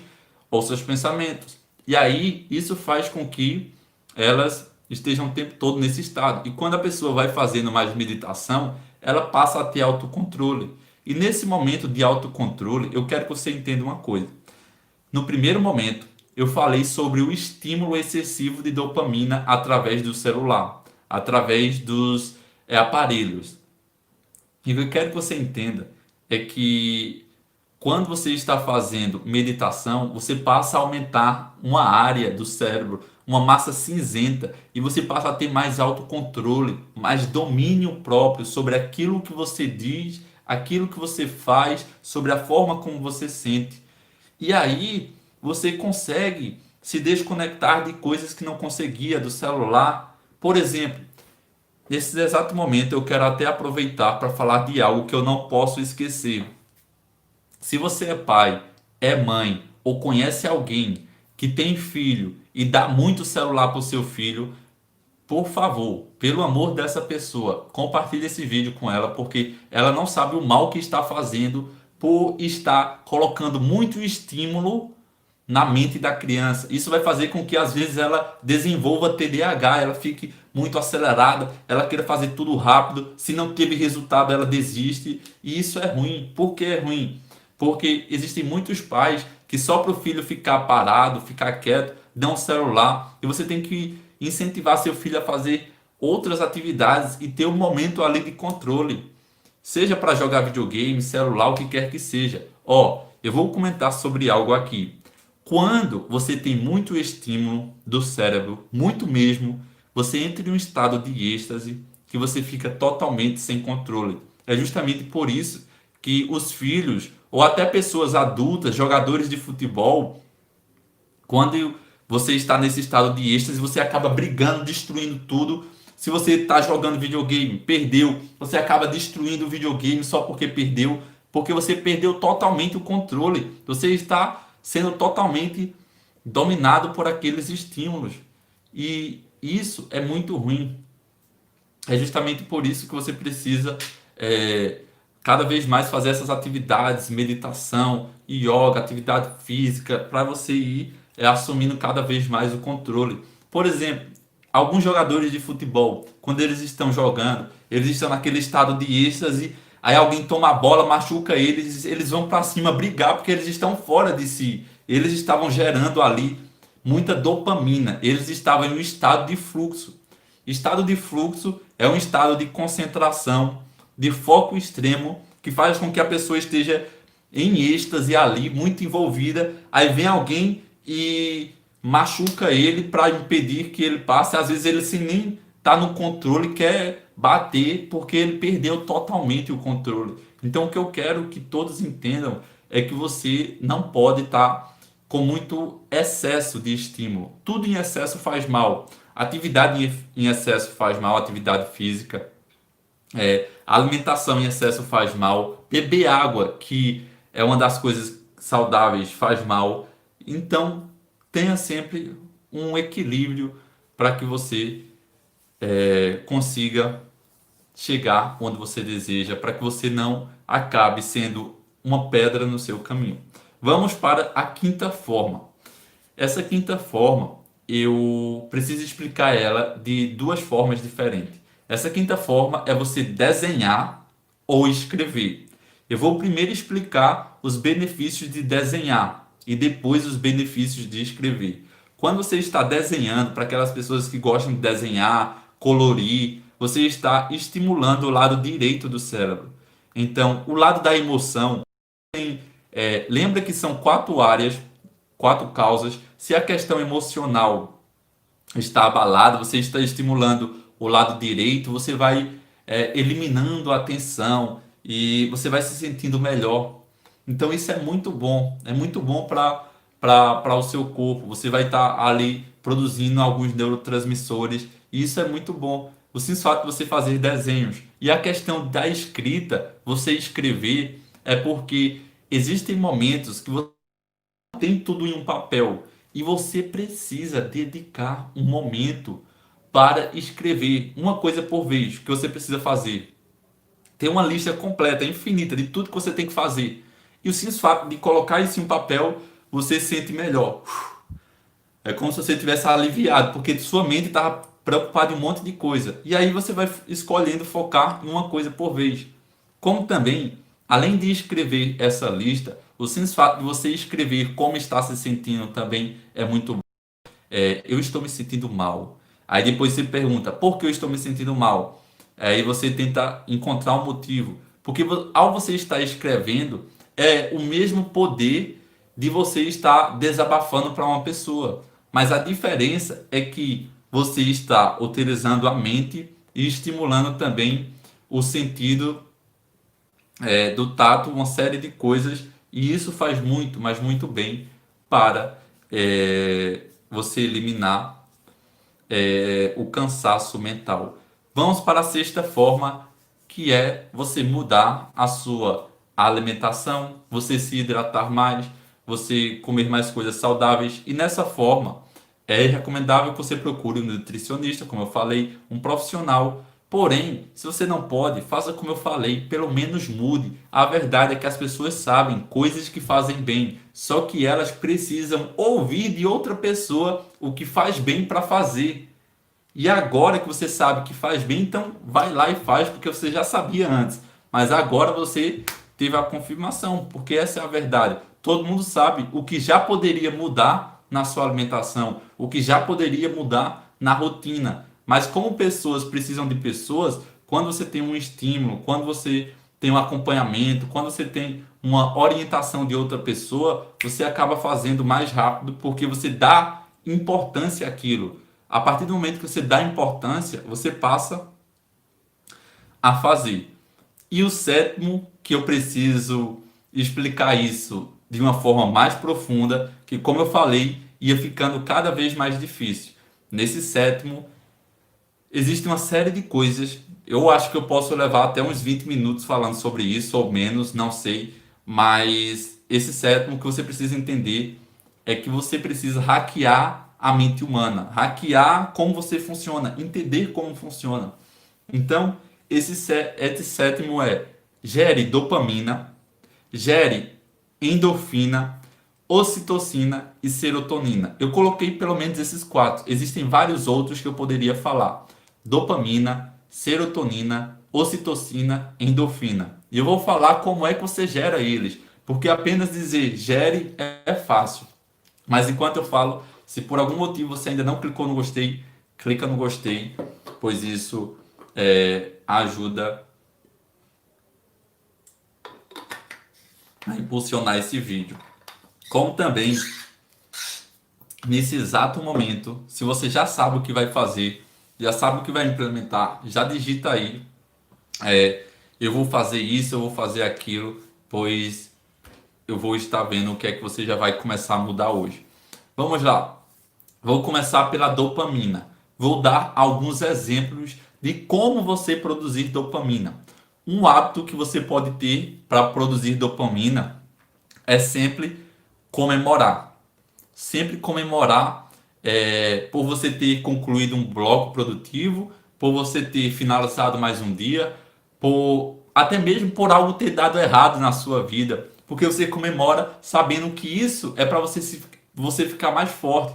ou seus pensamentos. E aí isso faz com que elas estejam o tempo todo nesse estado. E quando a pessoa vai fazendo mais meditação, ela passa a ter autocontrole. E nesse momento de autocontrole, eu quero que você entenda uma coisa. No primeiro momento, eu falei sobre o estímulo excessivo de dopamina através do celular, através dos aparelhos. E o que eu quero que você entenda é que quando você está fazendo meditação, você passa a aumentar uma área do cérebro, uma massa cinzenta, e você passa a ter mais autocontrole, mais domínio próprio sobre aquilo que você diz, aquilo que você faz, sobre a forma como você sente. E aí você consegue se desconectar de coisas que não conseguia do celular. Por exemplo, nesse exato momento eu quero até aproveitar para falar de algo que eu não posso esquecer. Se você é pai, é mãe ou conhece alguém que tem filho e dá muito celular para o seu filho, por favor, pelo amor dessa pessoa, compartilhe esse vídeo com ela, porque ela não sabe o mal que está fazendo por estar colocando muito estímulo na mente da criança. Isso vai fazer com que às vezes ela desenvolva TDAH, ela fique muito acelerada, ela queira fazer tudo rápido, se não teve resultado ela desiste, e isso é ruim. Por que é ruim? Porque existem muitos pais que só para o filho ficar parado, ficar quieto, dão um celular, e você tem que incentivar seu filho a fazer outras atividades e ter um momento ali de controle. Seja para jogar videogame, celular, o que quer que seja. Ó, eu vou comentar sobre algo aqui. Quando você tem muito estímulo do cérebro, muito mesmo, você entra em um estado de êxtase que você fica totalmente sem controle. É justamente por isso que os filhos, ou até pessoas adultas, jogadores de futebol, quando você está nesse estado de êxtase, você acaba brigando, destruindo tudo. Se você está jogando videogame, perdeu, você acaba destruindo o videogame só porque perdeu, porque você perdeu totalmente o controle. Você está sendo totalmente dominado por aqueles estímulos. E isso é muito ruim. É justamente por isso que você precisa cada vez mais fazer essas atividades, meditação, yoga, atividade física, para você ir assumindo cada vez mais o controle. Por exemplo, alguns jogadores de futebol, quando eles estão jogando, eles estão naquele estado de êxtase, aí alguém toma a bola, machuca eles, eles vão para cima brigar porque eles estão fora de si. Eles estavam gerando ali muita dopamina, eles estavam em um estado de fluxo. Estado de fluxo é um estado de concentração, de foco extremo, que faz com que a pessoa esteja em êxtase ali, muito envolvida. Aí vem alguém e machuca ele para impedir que ele passe. Às vezes ele assim, nem está no controle, quer bater porque ele perdeu totalmente o controle. Então o que eu quero que todos entendam é que você não pode estar com muito excesso de estímulo. Tudo em excesso faz mal. Atividade em excesso faz mal, atividade física. Alimentação em excesso faz mal. Beber água, que é uma das coisas saudáveis, faz mal. Então, tenha sempre um equilíbrio para que você consiga chegar onde você deseja, para que você não acabe sendo uma pedra no seu caminho. Vamos para a quinta forma. Essa quinta forma, eu preciso explicar ela de duas formas diferentes. Essa quinta forma é você desenhar ou escrever. Eu vou primeiro explicar os benefícios de desenhar e depois os benefícios de escrever. Quando você está desenhando, para aquelas pessoas que gostam de desenhar, colorir, você está estimulando o lado direito do cérebro. Então, o lado da emoção lembra que são quatro áreas, quatro causas. Se a questão emocional está abalada, você está estimulando o lado direito, você vai eliminando a tensão e você vai se sentindo melhor. Então isso é muito bom para o seu corpo. Você vai estar ali produzindo alguns neurotransmissores e isso é muito bom. O simples fato de você fazer desenhos e a questão da escrita, você escrever, é porque existem momentos que você tem tudo em um papel e você precisa dedicar um momento para escrever uma coisa por vez que você precisa fazer. Tem uma lista completa, infinita de tudo que você tem que fazer. E o simples fato de colocar isso em um papel, você se sente melhor. É como se você tivesse aliviado, porque sua mente estava preocupada em um monte de coisa. E aí você vai escolhendo focar em uma coisa por vez. Como também, além de escrever essa lista, o simples fato de você escrever como está se sentindo também é muito bom. Eu estou me sentindo mal. Aí depois você pergunta, por que eu estou me sentindo mal? Aí você tenta encontrar um motivo. Porque ao você estar escrevendo, é o mesmo poder de você estar desabafando para uma pessoa. Mas a diferença é que você está utilizando a mente e estimulando também o sentido do tato, uma série de coisas. E isso faz muito, mas muito bem para você eliminar o cansaço mental. Vamos para a sexta forma, que é você mudar a sua alimentação, você se hidratar mais, você comer mais coisas saudáveis. E nessa forma, é recomendável que você procure um nutricionista, como eu falei, um profissional. Porém, se você não pode, faça como eu falei, pelo menos mude. A verdade é que as pessoas sabem coisas que fazem bem, só que elas precisam ouvir de outra pessoa o que faz bem para fazer. E agora que você sabe que faz bem, então vai lá e faz, porque você já sabia antes. Mas agora você teve a confirmação, porque essa é a verdade. Todo mundo sabe o que já poderia mudar na sua alimentação, o que já poderia mudar na rotina. Mas como pessoas precisam de pessoas, quando você tem um estímulo, quando você tem um acompanhamento, quando você tem uma orientação de outra pessoa, você acaba fazendo mais rápido porque você dá importância àquilo. A partir do momento que você dá importância, você passa a fazer. E o sétimo, que eu preciso explicar isso de uma forma mais profunda, que como eu falei, ia ficando cada vez mais difícil. Nesse sétimo, existe uma série de coisas. Eu acho que eu posso levar até uns 20 minutos falando sobre isso, ou menos, não sei. Mas esse sétimo que você precisa entender é que você precisa hackear a mente humana, hackear como você funciona, entender como funciona. Então, esse sétimo é: gere dopamina, gere endorfina, ocitocina e serotonina. Eu coloquei pelo menos esses quatro. Existem vários outros que eu poderia falar: dopamina, serotonina, ocitocina, endorfina. E eu vou falar como é que você gera eles, porque apenas dizer gere é fácil. Mas enquanto eu falo, se por algum motivo você ainda não clicou no gostei, clica no gostei, pois isso ajuda a impulsionar esse vídeo. Como também, nesse exato momento, se você já sabe o que vai fazer, já sabe o que vai implementar, já digita aí, eu vou fazer isso, eu vou fazer aquilo, pois eu vou estar vendo o que é que você já vai começar a mudar hoje. Vamos lá. Vou começar pela dopamina. Vou dar alguns exemplos de como você produzir dopamina. Um hábito que você pode ter para produzir dopamina é sempre comemorar. Sempre comemorar por você ter concluído um bloco produtivo, por você ter finalizado mais um dia, por até mesmo por algo ter dado errado na sua vida, porque você comemora sabendo que isso é para você ficar mais forte,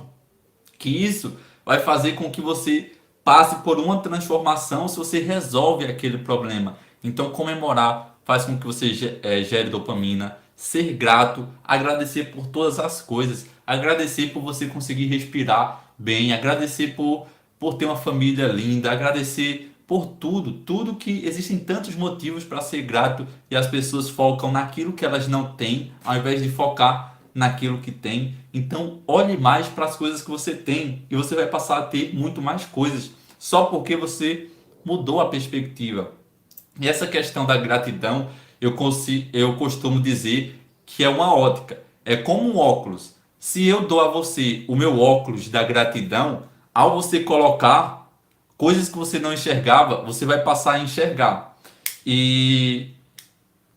que isso vai fazer com que você passe por uma transformação se você resolve aquele problema. Então, comemorar faz com que você gere dopamina, ser grato, agradecer por todas as coisas, agradecer por você conseguir respirar bem, agradecer por ter uma família linda, agradecer por tudo, tudo que existem tantos motivos para ser grato e as pessoas focam naquilo que elas não têm, ao invés de focar naquilo que tem. Então, olhe mais para as coisas que você tem e você vai passar a ter muito mais coisas só porque você mudou a perspectiva. E essa questão da gratidão, eu costumo dizer que é uma ótica, é como um óculos. Se eu dou a você o meu óculos da gratidão, ao você colocar coisas que você não enxergava, você vai passar a enxergar. E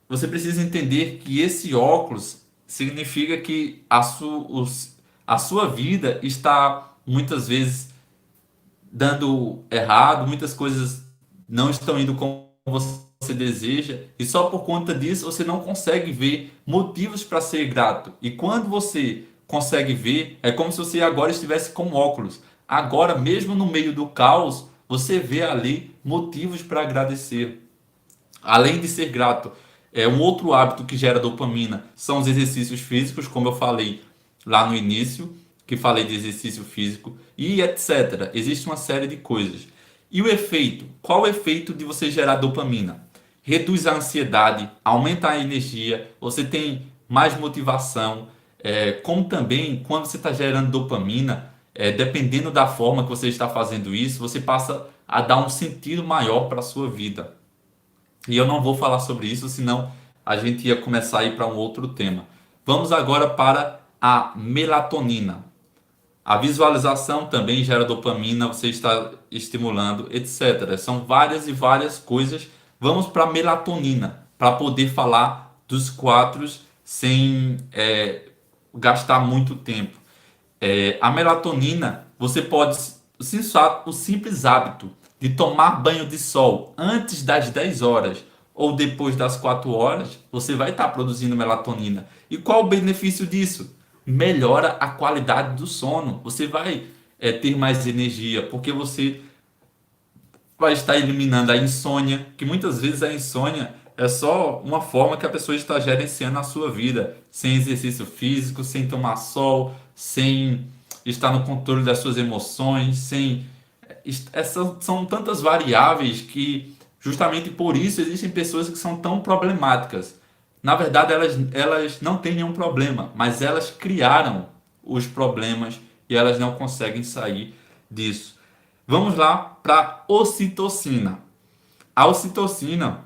você precisa entender que esse óculos significa que a sua vida está muitas vezes dando errado, muitas coisas não estão indo como você deseja, e só por conta disso você não consegue ver motivos para ser grato. E quando você consegue ver, é como se você agora estivesse com óculos. Agora, mesmo no meio do caos, você vê ali motivos para agradecer. Além de ser grato, um outro hábito que gera dopamina são os exercícios físicos, como eu falei lá no início, que falei de exercício físico e etc. Existe uma série de coisas. E o efeito? Qual o efeito de você gerar dopamina? Reduz a ansiedade, aumenta a energia, você tem mais motivação, como também quando você está gerando dopamina, dependendo da forma que você está fazendo isso, você passa a dar um sentido maior para a sua vida. E eu não vou falar sobre isso, senão a gente ia começar a ir para um outro tema. Vamos agora para a melatonina. A visualização também gera dopamina, você está estimulando, etc. São várias e várias coisas. Vamos para a melatonina, para poder falar dos quatro sem gastar muito tempo. A melatonina, você pode, o simples hábito de tomar banho de sol antes das 10 horas ou depois das 4 horas, você vai estar produzindo melatonina. E qual o benefício disso? Melhora a qualidade do sono. Você vai ter mais energia, porque você vai estar eliminando a insônia, que muitas vezes a insônia é só uma forma que a pessoa está gerenciando a sua vida, sem exercício físico, sem tomar sol, sem estar no controle das suas emoções, sem essas são tantas variáveis que justamente por isso existem pessoas que são tão problemáticas. Na verdade, elas não têm nenhum problema, mas elas criaram os problemas e elas não conseguem sair disso. Vamos lá para ocitocina. A ocitocina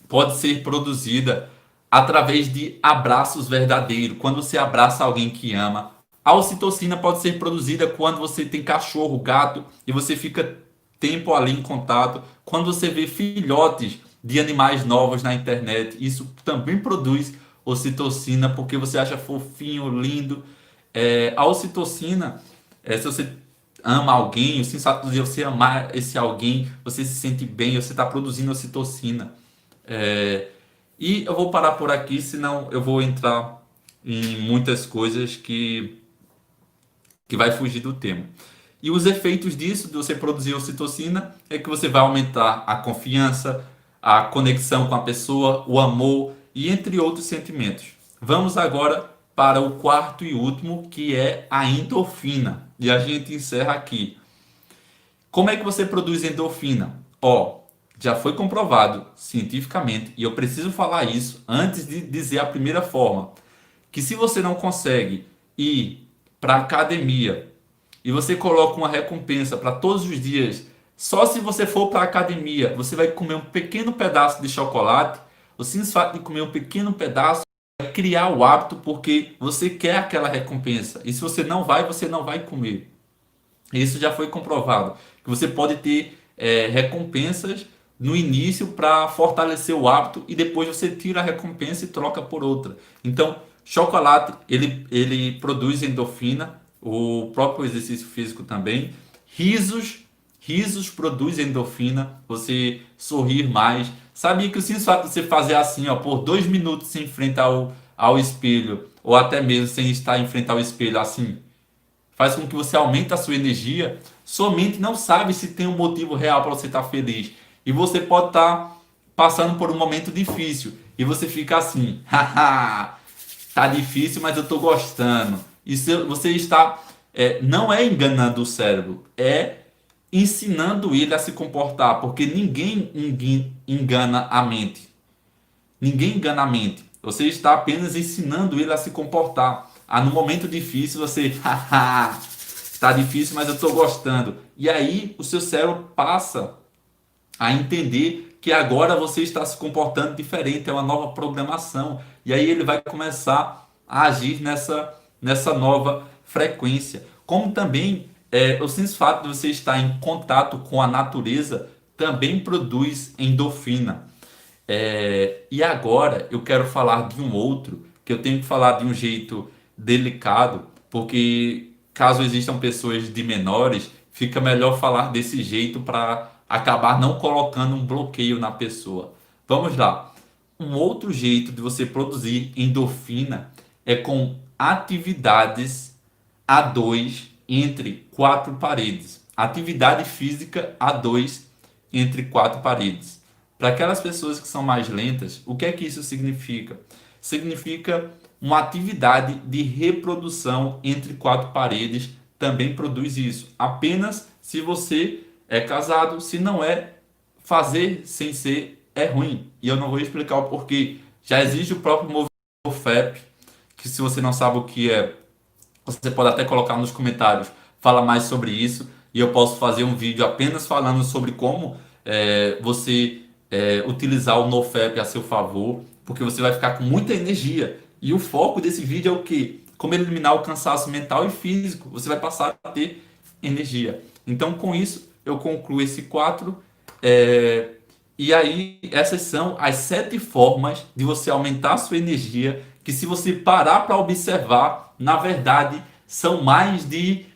pode ser produzida através de abraços verdadeiros, quando você abraça alguém que ama. A ocitocina pode ser produzida quando você tem cachorro, gato e você fica tempo ali em contato. Quando você vê filhotes de animais novos na internet, isso também produz ocitocina porque você acha fofinho, lindo. A ocitocina, se você ama alguém, o sensato de você amar esse alguém, você se sente bem, você está produzindo ocitocina. É, e eu vou parar por aqui, senão eu vou entrar em muitas coisas que vai fugir do tema. E os efeitos disso, de você produzir ocitocina, é que você vai aumentar a confiança, a conexão com a pessoa, o amor e entre outros sentimentos. Vamos agora para o quarto e último, que é a endorfina. E a gente encerra aqui. Como é que você produz endorfina? Ó, já foi comprovado cientificamente, e eu preciso falar isso antes de dizer a primeira forma, que se você não consegue ir para a academia e você coloca uma recompensa para todos os dias, só se você for para a academia, você vai comer um pequeno pedaço de chocolate, o simples fato de comer um pequeno pedaço vai criar o hábito porque você quer aquela recompensa. E se você não vai comer. Isso já foi comprovado. Que você pode ter recompensas no início para fortalecer o hábito e depois você tira a recompensa e troca por outra. Então, chocolate, ele produz endorfina, o próprio exercício físico também. Risos produz endorfina, você sorrir mais. Sabia que o simples fato de você fazer assim, ó, por 2 minutos em frente ao espelho, ou até mesmo sem estar em frente ao espelho assim, faz com que você aumente a sua energia, sua mente não sabe se tem um motivo real para você estar feliz. E você pode estar passando por um momento difícil. E você fica assim, haha, tá difícil, mas eu estou gostando. Isso você está, não é enganando o cérebro, é ensinando ele a se comportar, porque ninguém engana a mente. Ninguém engana a mente. Você está apenas ensinando ele a se comportar. No momento difícil você, haha, está difícil, mas eu estou gostando. E aí o seu cérebro passa a entender que agora você está se comportando diferente, é uma nova programação. E aí ele vai começar a agir nessa nova frequência. Como também o simples fato de você estar em contato com a natureza também produz endorfina. E agora eu quero falar de um outro, que eu tenho que falar de um jeito delicado, porque caso existam pessoas de menores, fica melhor falar desse jeito para acabar não colocando um bloqueio na pessoa. Vamos lá. Um outro jeito de você produzir endorfina é com atividades a dois entre quatro paredes. Atividade física a dois entre quatro paredes. Para aquelas pessoas que são mais lentas, o que é que isso significa? Significa uma atividade de reprodução entre quatro paredes também produz isso. Apenas se você é casado, se não é, fazer sem ser é ruim. E eu não vou explicar o porquê. Já existe o próprio movimento FAP, que se você não sabe o que é, você pode até colocar nos comentários, fala mais sobre isso, e eu posso fazer um vídeo apenas falando sobre como você utilizar o NoFap a seu favor, porque você vai ficar com muita energia. E o foco desse vídeo é o quê? como eliminar o cansaço mental e físico. Você vai passar a ter energia. Então, com isso, eu concluo esse quadro. E aí, essas são as 7 formas de você aumentar a sua energia, que se você parar para observar, na verdade, são mais de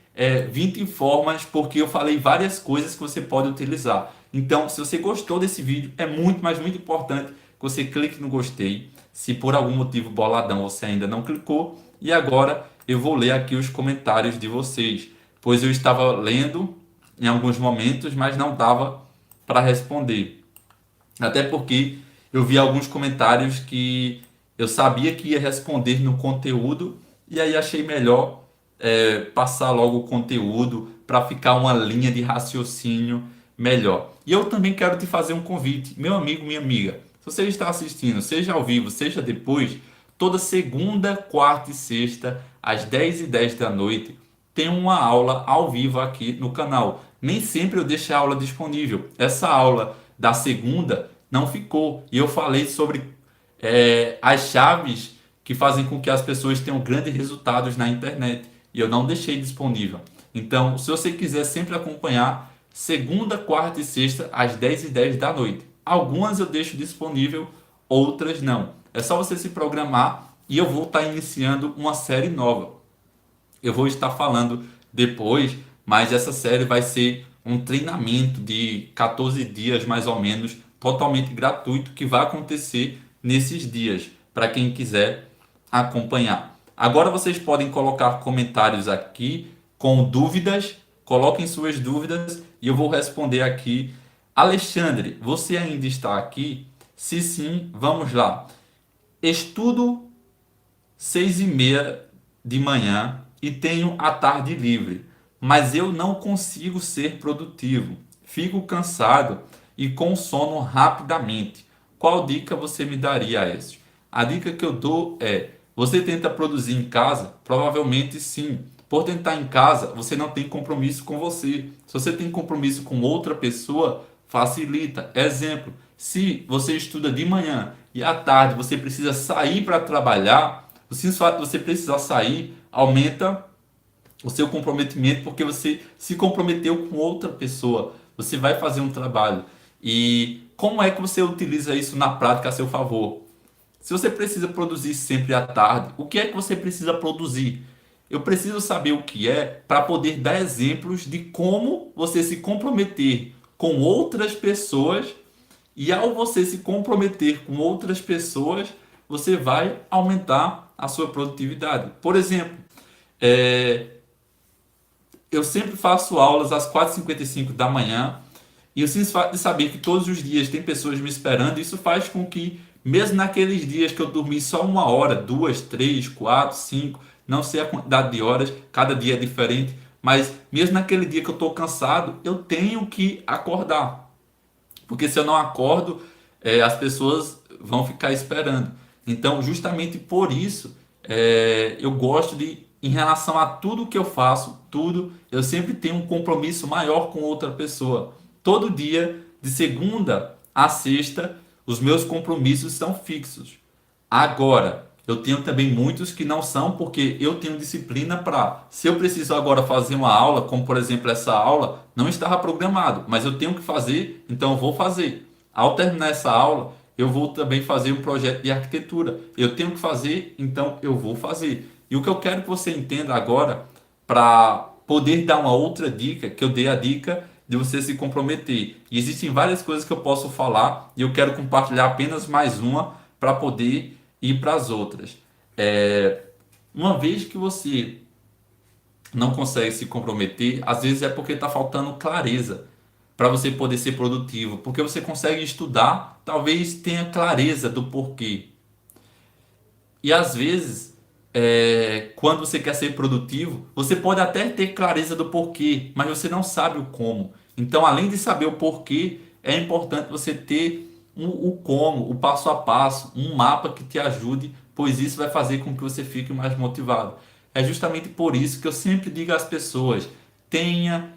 20 formas, porque eu falei várias coisas que você pode utilizar. Então, se você gostou desse vídeo, é muito, mas muito importante que você clique no gostei. Se por algum motivo boladão você ainda não clicou. E agora eu vou ler aqui os comentários de vocês, pois eu estava lendo em alguns momentos, mas não dava para responder. Até porque eu vi alguns comentários que eu sabia que ia responder no conteúdo e aí achei melhor passar logo o conteúdo para ficar uma linha de raciocínio melhor. E eu também quero te fazer um convite, meu amigo, minha amiga. Se você está assistindo, seja ao vivo, seja depois, toda segunda, quarta e sexta, às 10h10 da noite, tem uma aula ao vivo aqui no canal. Nem sempre eu deixo a aula disponível. Essa aula da segunda não ficou. E eu falei sobre as chaves que fazem com que as pessoas tenham grandes resultados na internet. E eu não deixei disponível. Então, se você quiser sempre acompanhar, segunda, quarta e sexta, às 10h10 da noite. Algumas eu deixo disponível, outras não. É só você se programar e eu vou estar iniciando uma série nova. Eu vou estar falando depois, mas essa série vai ser um treinamento de 14 dias mais ou menos, totalmente gratuito, que vai acontecer nesses dias, para quem quiser acompanhar. Agora vocês podem colocar comentários aqui com dúvidas, coloquem suas dúvidas e eu vou responder aqui. Alexandre, você ainda está aqui? Se sim, vamos lá. Estudo 6h30 de manhã e tenho a tarde livre, mas eu não consigo ser produtivo. Fico cansado e com sono rapidamente. Qual dica você me daria, Aécio? A dica que eu dou é: você tenta produzir em casa? Provavelmente sim. Por tentar em casa, você não tem compromisso com você. Se você tem compromisso com outra pessoa, facilita. Exemplo, se você estuda de manhã e à tarde você precisa sair para trabalhar, o simples fato de você precisar sair aumenta o seu comprometimento, porque você se comprometeu com outra pessoa. Você vai fazer um trabalho. E como é que você utiliza isso na prática a seu favor? Se você precisa produzir sempre à tarde, o que é que você precisa produzir? Eu preciso saber o que é para poder dar exemplos de como você se comprometer com outras pessoas, e ao você se comprometer com outras pessoas, você vai aumentar a sua produtividade. Por exemplo, eu sempre faço aulas às 4h55 da manhã e o simples fato de saber que todos os dias tem pessoas me esperando, isso faz com que, mesmo naqueles dias que eu dormi só 1 hora, 2, 3, 4, 5, não sei a quantidade de horas, cada dia é diferente, mas mesmo naquele dia que eu estou cansado, eu tenho que acordar. Porque se eu não acordo, as pessoas vão ficar esperando. Então, justamente por isso, eu gosto de, em relação a tudo que eu faço, tudo, eu sempre tenho um compromisso maior com outra pessoa. Todo dia, de segunda a sexta, os meus compromissos são fixos. Agora, eu tenho também muitos que não são, porque eu tenho disciplina para, se eu preciso agora fazer uma aula, como por exemplo essa aula, não estava programado, mas eu tenho que fazer, então eu vou fazer. Ao terminar essa aula, eu vou também fazer um projeto de arquitetura. Eu tenho que fazer, então eu vou fazer. E o que eu quero que você entenda agora, para poder dar uma outra dica, que eu dei a dica de você se comprometer. E existem várias coisas que eu posso falar e eu quero compartilhar apenas mais uma para poder ir para as outras. Uma vez que você não consegue se comprometer, às vezes é porque está faltando clareza para você poder ser produtivo. Porque você consegue estudar, talvez tenha clareza do porquê. E às vezes, quando você quer ser produtivo, você pode até ter clareza do porquê, mas você não sabe o como. Então, além de saber o porquê, é importante você ter o como, o passo a passo, um mapa que te ajude, pois isso vai fazer com que você fique mais motivado. É justamente por isso que eu sempre digo às pessoas: tenha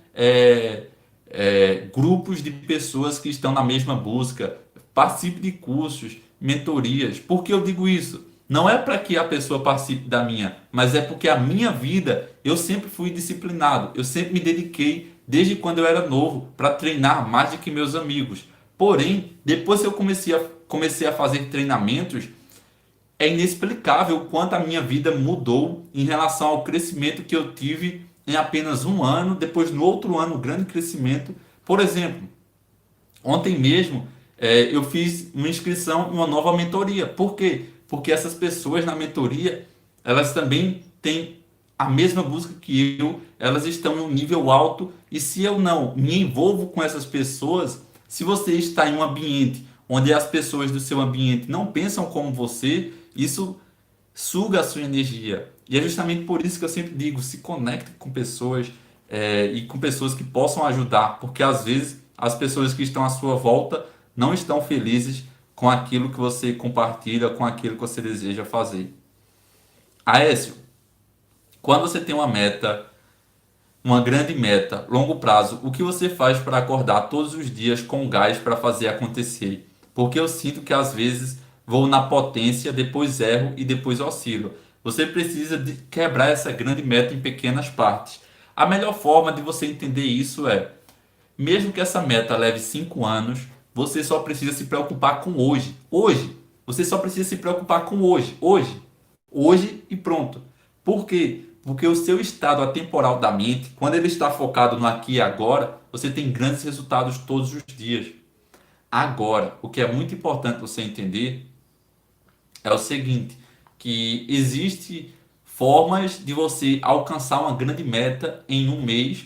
grupos de pessoas que estão na mesma busca, participe de cursos, mentorias. Por que eu digo isso? Não é para que a pessoa participe da minha, mas é porque a minha vida eu sempre fui disciplinado, eu sempre me dediquei desde quando eu era novo para treinar mais do que meus amigos. Porém, depois que eu comecei a fazer treinamentos, é inexplicável o quanto a minha vida mudou em relação ao crescimento que eu tive em apenas um ano, depois no outro ano, um grande crescimento. Por exemplo, ontem mesmo eu fiz uma inscrição em uma nova mentoria. Por quê? Porque essas pessoas na mentoria, elas também têm a mesma busca que eu, elas estão em um nível alto, e se eu não me envolvo com essas pessoas, se você está em um ambiente onde as pessoas do seu ambiente não pensam como você, isso suga a sua energia. E é justamente por isso que eu sempre digo, se conecte com pessoas e com pessoas que possam ajudar, porque às vezes as pessoas que estão à sua volta não estão felizes com aquilo que você compartilha, com aquilo que você deseja fazer. Aécio, quando você tem uma meta, uma grande meta, longo prazo, o que você faz para acordar todos os dias com gás para fazer acontecer? Porque eu sinto que às vezes vou na potência, depois erro e depois oscilo. Você precisa de quebrar essa grande meta em pequenas partes. A melhor forma de você entender isso é, mesmo que essa meta leve 5 anos, você só precisa se preocupar com hoje. Hoje. Você só precisa se preocupar com hoje. Hoje. Hoje e pronto. Por quê? Porque o seu estado atemporal da mente, quando ele está focado no aqui e agora, você tem grandes resultados todos os dias. Agora, o que é muito importante você entender é o seguinte, que existe formas de você alcançar uma grande meta em um mês,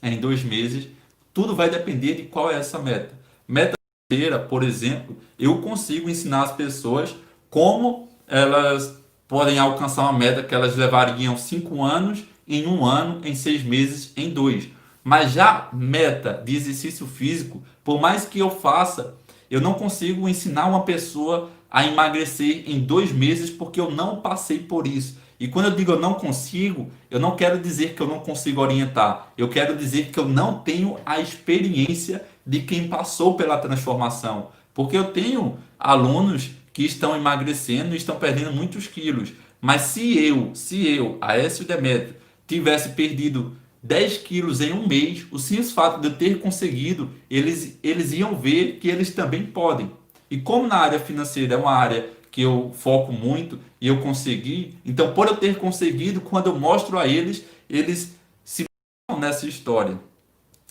em 2 meses. Tudo vai depender de qual é essa meta. Meta financeira, por exemplo, eu consigo ensinar as pessoas como elas podem alcançar uma meta que elas levariam 5 anos, em um ano, em 6 meses, em dois. Mas já meta de exercício físico, por mais que eu faça, eu não consigo ensinar uma pessoa a emagrecer em 2 meses porque eu não passei por isso. E quando eu digo eu não consigo, eu não quero dizer que eu não consigo orientar. Eu quero dizer que eu não tenho a experiência de quem passou pela transformação. Porque eu tenho alunos que estão emagrecendo e estão perdendo muitos quilos. Mas se eu, Aécio Demetrio, tivesse perdido 10 quilos em um mês, o simples fato de eu ter conseguido, eles iam ver que eles também podem. E como na área financeira é uma área que eu foco muito e eu consegui, então por eu ter conseguido, quando eu mostro a eles, eles se colocam nessa história.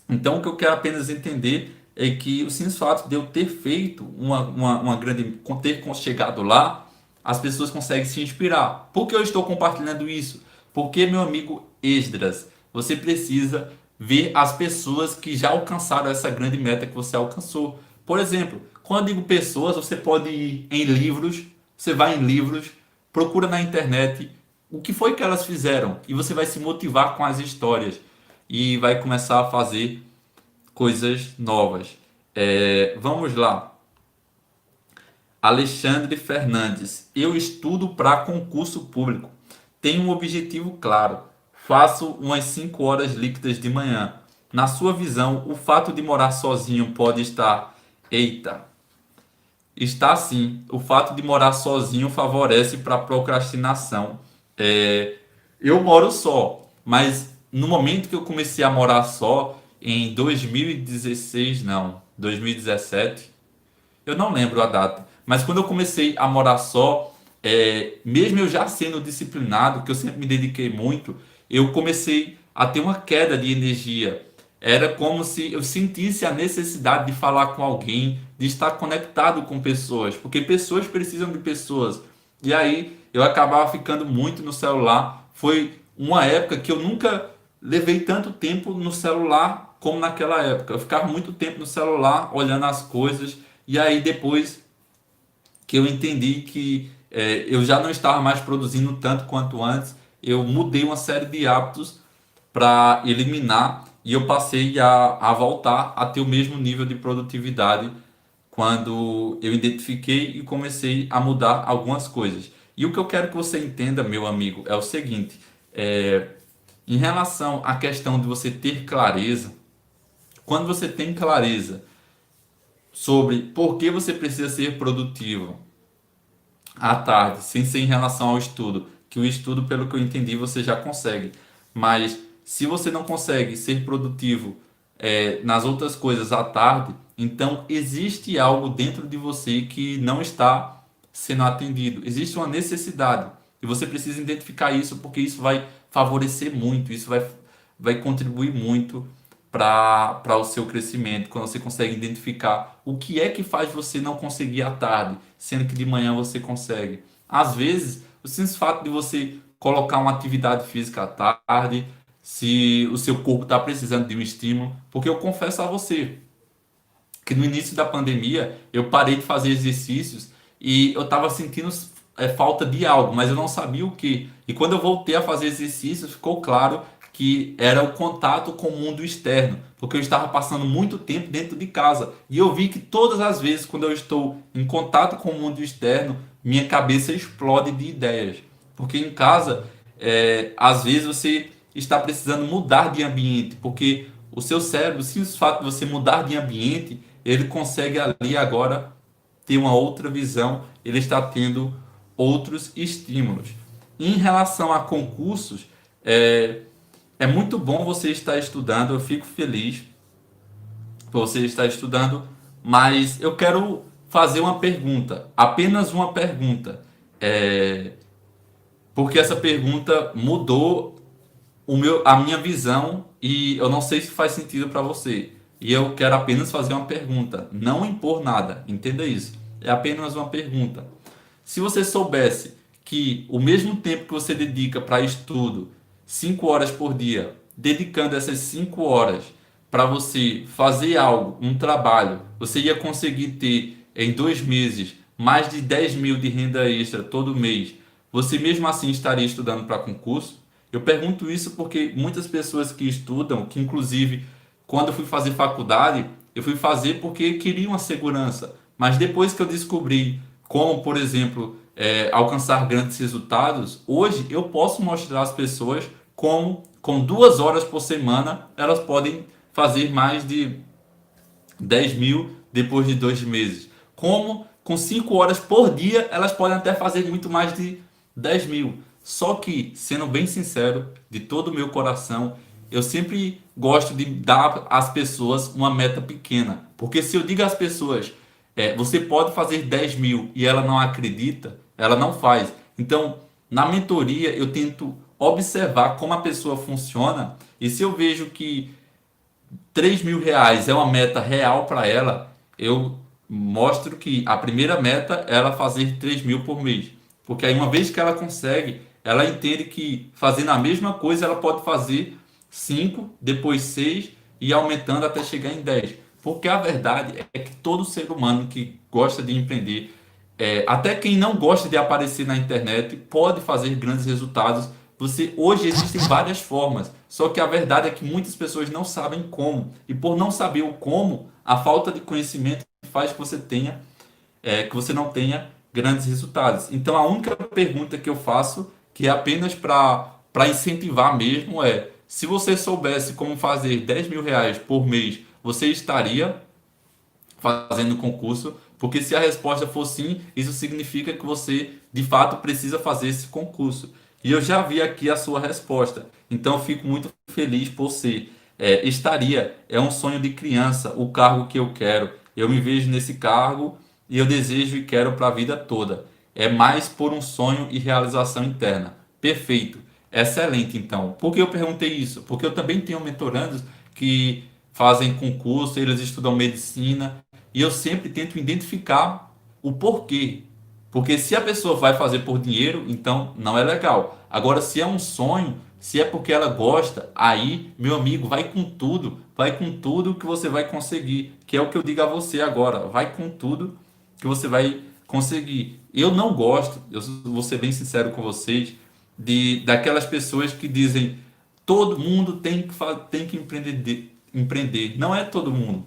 Então o que eu quero apenas entender é que o simples fato de eu ter feito uma grande, ter chegado lá, as pessoas conseguem se inspirar. Por que eu estou compartilhando isso? Porque, meu amigo Esdras, você precisa ver as pessoas que já alcançaram essa grande meta que você alcançou. Por exemplo, quando eu digo pessoas, você pode ir em livros, você vai em livros, procura na internet o que foi que elas fizeram e você vai se motivar com as histórias e vai começar a fazer coisas novas. Vamos lá. Alexandre Fernandes. Eu estudo para concurso público. Tenho um objetivo claro. Faço umas 5 horas líquidas de manhã. Na sua visão, o fato de morar sozinho pode estar... Eita, está sim. O fato de morar sozinho favorece para a procrastinação. Eu moro só, mas no momento que eu comecei a morar só, em 2016, não, 2017, eu não lembro a data, mas quando eu comecei a morar só, mesmo eu já sendo disciplinado, que eu sempre me dediquei muito, eu comecei a ter uma queda de energia. Era como se eu sentisse a necessidade de falar com alguém, de estar conectado com pessoas, porque pessoas precisam de pessoas. E aí eu acabava ficando muito no celular. Foi uma época que eu nunca levei tanto tempo no celular como naquela época. Eu ficava muito tempo no celular olhando as coisas. E aí depois que eu entendi que eu já não estava mais produzindo tanto quanto antes, eu mudei uma série de hábitos para eliminar e eu passei a voltar a ter o mesmo nível de produtividade quando eu identifiquei e comecei a mudar algumas coisas. E o que eu quero que você entenda, meu amigo, é o seguinte: em relação à questão de você ter clareza, quando você tem clareza sobre por que você precisa ser produtivo, à tarde, sem ser em relação ao estudo, que o estudo, pelo que eu entendi, você já consegue. Mas se você não consegue ser produtivo nas outras coisas à tarde, então existe algo dentro de você que não está sendo atendido. Existe uma necessidade e você precisa identificar isso porque isso vai favorecer muito, isso vai contribuir muito para o seu crescimento, quando você consegue identificar o que é que faz você não conseguir à tarde, sendo que de manhã você consegue. Às vezes, o simples fato de você colocar uma atividade física à tarde, se o seu corpo está precisando de um estímulo, porque eu confesso a você que no início da pandemia eu parei de fazer exercícios e eu estava sentindo falta de algo, mas eu não sabia o que. E quando eu voltei a fazer exercícios, ficou claro que era o contato com o mundo externo, porque eu estava passando muito tempo dentro de casa. E eu vi que todas as vezes quando eu estou em contato com o mundo externo, minha cabeça explode de ideias. Porque em casa, às vezes você está precisando mudar de ambiente, porque o seu cérebro, se o fato de você mudar de ambiente, ele consegue ali agora ter uma outra visão, ele está tendo outros estímulos. Em relação a concursos, é muito bom você estar estudando, eu fico feliz por você estar estudando, mas eu quero fazer uma pergunta, apenas uma pergunta, porque essa pergunta mudou a minha visão e eu não sei se faz sentido para você. E eu quero apenas fazer uma pergunta, não impor nada, entenda isso. É apenas uma pergunta. Se você soubesse que o mesmo tempo que você dedica para estudo, 5 horas por dia, dedicando essas 5 horas para você fazer algo, um trabalho, você ia conseguir ter em 2 meses mais de 10 mil de renda extra todo mês, você mesmo assim estaria estudando para concurso? Eu pergunto isso porque muitas pessoas que estudam, que inclusive quando eu fui fazer faculdade, eu fui fazer porque queria uma segurança. Mas depois que eu descobri como, por exemplo, alcançar grandes resultados, hoje eu posso mostrar às pessoas como, com 2 horas por semana, elas podem fazer mais de 10 mil depois de 2 meses. Como com 5 horas por dia elas podem até fazer muito mais de 10 mil. Só que, sendo bem sincero, de todo o meu coração, eu sempre gosto de dar às pessoas uma meta pequena. Porque se eu digo às pessoas, você pode fazer 10 mil e ela não acredita, ela não faz. Então, na mentoria, eu tento observar como a pessoa funciona e se eu vejo que 3 mil reais é uma meta real para ela, eu mostro que a primeira meta é ela fazer 3 mil por mês. Porque aí uma vez que ela consegue, ela entende que fazendo a mesma coisa ela pode fazer 5, depois 6 e aumentando até chegar em 10. Porque a verdade é que todo ser humano que gosta de empreender, até quem não gosta de aparecer na internet, pode fazer grandes resultados. Hoje existem várias formas, só que a verdade é que muitas pessoas não sabem como. E por não saber o como, a falta de conhecimento faz que você não tenha grandes resultados. Então a única pergunta que eu faço, que é apenas para incentivar mesmo, é: se você soubesse como fazer 10 mil reais por mês, você estaria fazendo concurso? Porque se a resposta for sim, isso significa que você de fato precisa fazer esse concurso. E eu já vi aqui a sua resposta. Então eu fico muito feliz por você. É um sonho de criança, o cargo que eu quero. Eu me vejo nesse cargo e eu desejo e quero para a vida toda. É mais por um sonho e realização interna. Perfeito. Excelente, então. Por que eu perguntei isso? Porque eu também tenho mentorandos que fazem concurso, eles estudam medicina, e eu sempre tento identificar o porquê. Porque se a pessoa vai fazer por dinheiro, então não é legal. Agora, se é um sonho, se é porque ela gosta, aí, meu amigo, vai com tudo que você vai conseguir, que é o que eu digo a você agora, vai com tudo que você vai conseguir. Eu não gosto, eu vou ser bem sincero com vocês, daquelas pessoas que dizem todo mundo tem que empreender. Não é todo mundo.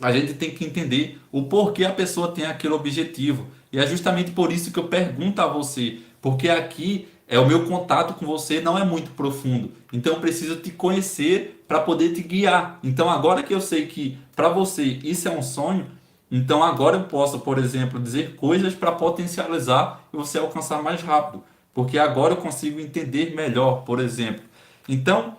A gente tem que entender o porquê a pessoa tem aquele objetivo. E é justamente por isso que eu pergunto a você, porque aqui o meu contato com você não é muito profundo. Então eu preciso te conhecer para poder te guiar. Então agora que eu sei que para você isso é um sonho, Então agora eu posso, por exemplo, dizer coisas para potencializar e você alcançar mais rápido, porque agora eu consigo entender melhor, por exemplo. Então,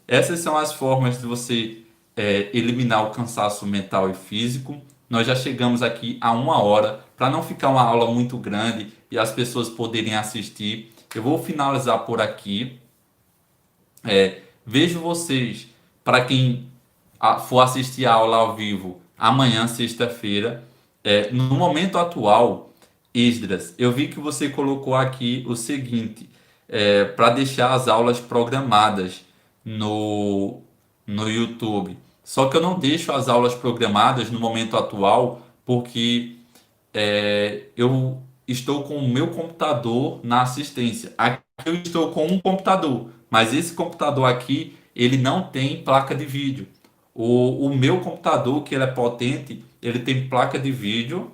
essas são as formas de você eliminar o cansaço mental e físico. Nós já chegamos aqui a 1 hora, para não ficar uma aula muito grande e as pessoas poderem assistir. Eu vou finalizar por aqui. Vejo vocês, para quem for assistir a aula ao vivo, amanhã, sexta-feira. No momento atual, Esdras, eu vi que você colocou aqui o seguinte, para deixar as aulas programadas no, no YouTube. Só que eu não deixo as aulas programadas no momento atual, porque eu estou com o meu computador na assistência. Aqui eu estou com um computador, mas esse computador aqui, ele não tem placa de vídeo. O meu computador, que ele é potente, ele tem placa de vídeo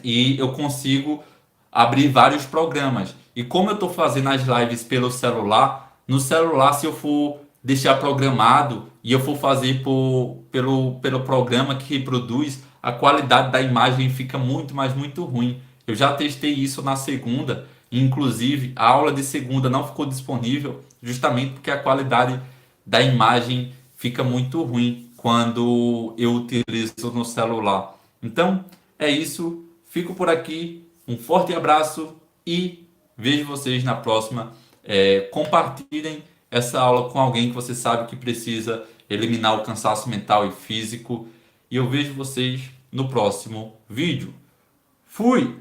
e eu consigo abrir vários programas. E como eu estou fazendo as lives pelo celular, no celular, se eu for deixar programado e eu for fazer pelo programa que reproduz, a qualidade da imagem fica muito, mas muito ruim. Eu já testei isso na segunda, e inclusive a aula de segunda não ficou disponível, justamente porque a qualidade da imagem fica muito ruim quando eu utilizo no celular. Então, é isso. Fico por aqui. Um forte abraço e vejo vocês na próxima. Compartilhem essa aula com alguém que você sabe que precisa eliminar o cansaço mental e físico. E eu vejo vocês no próximo vídeo. Fui!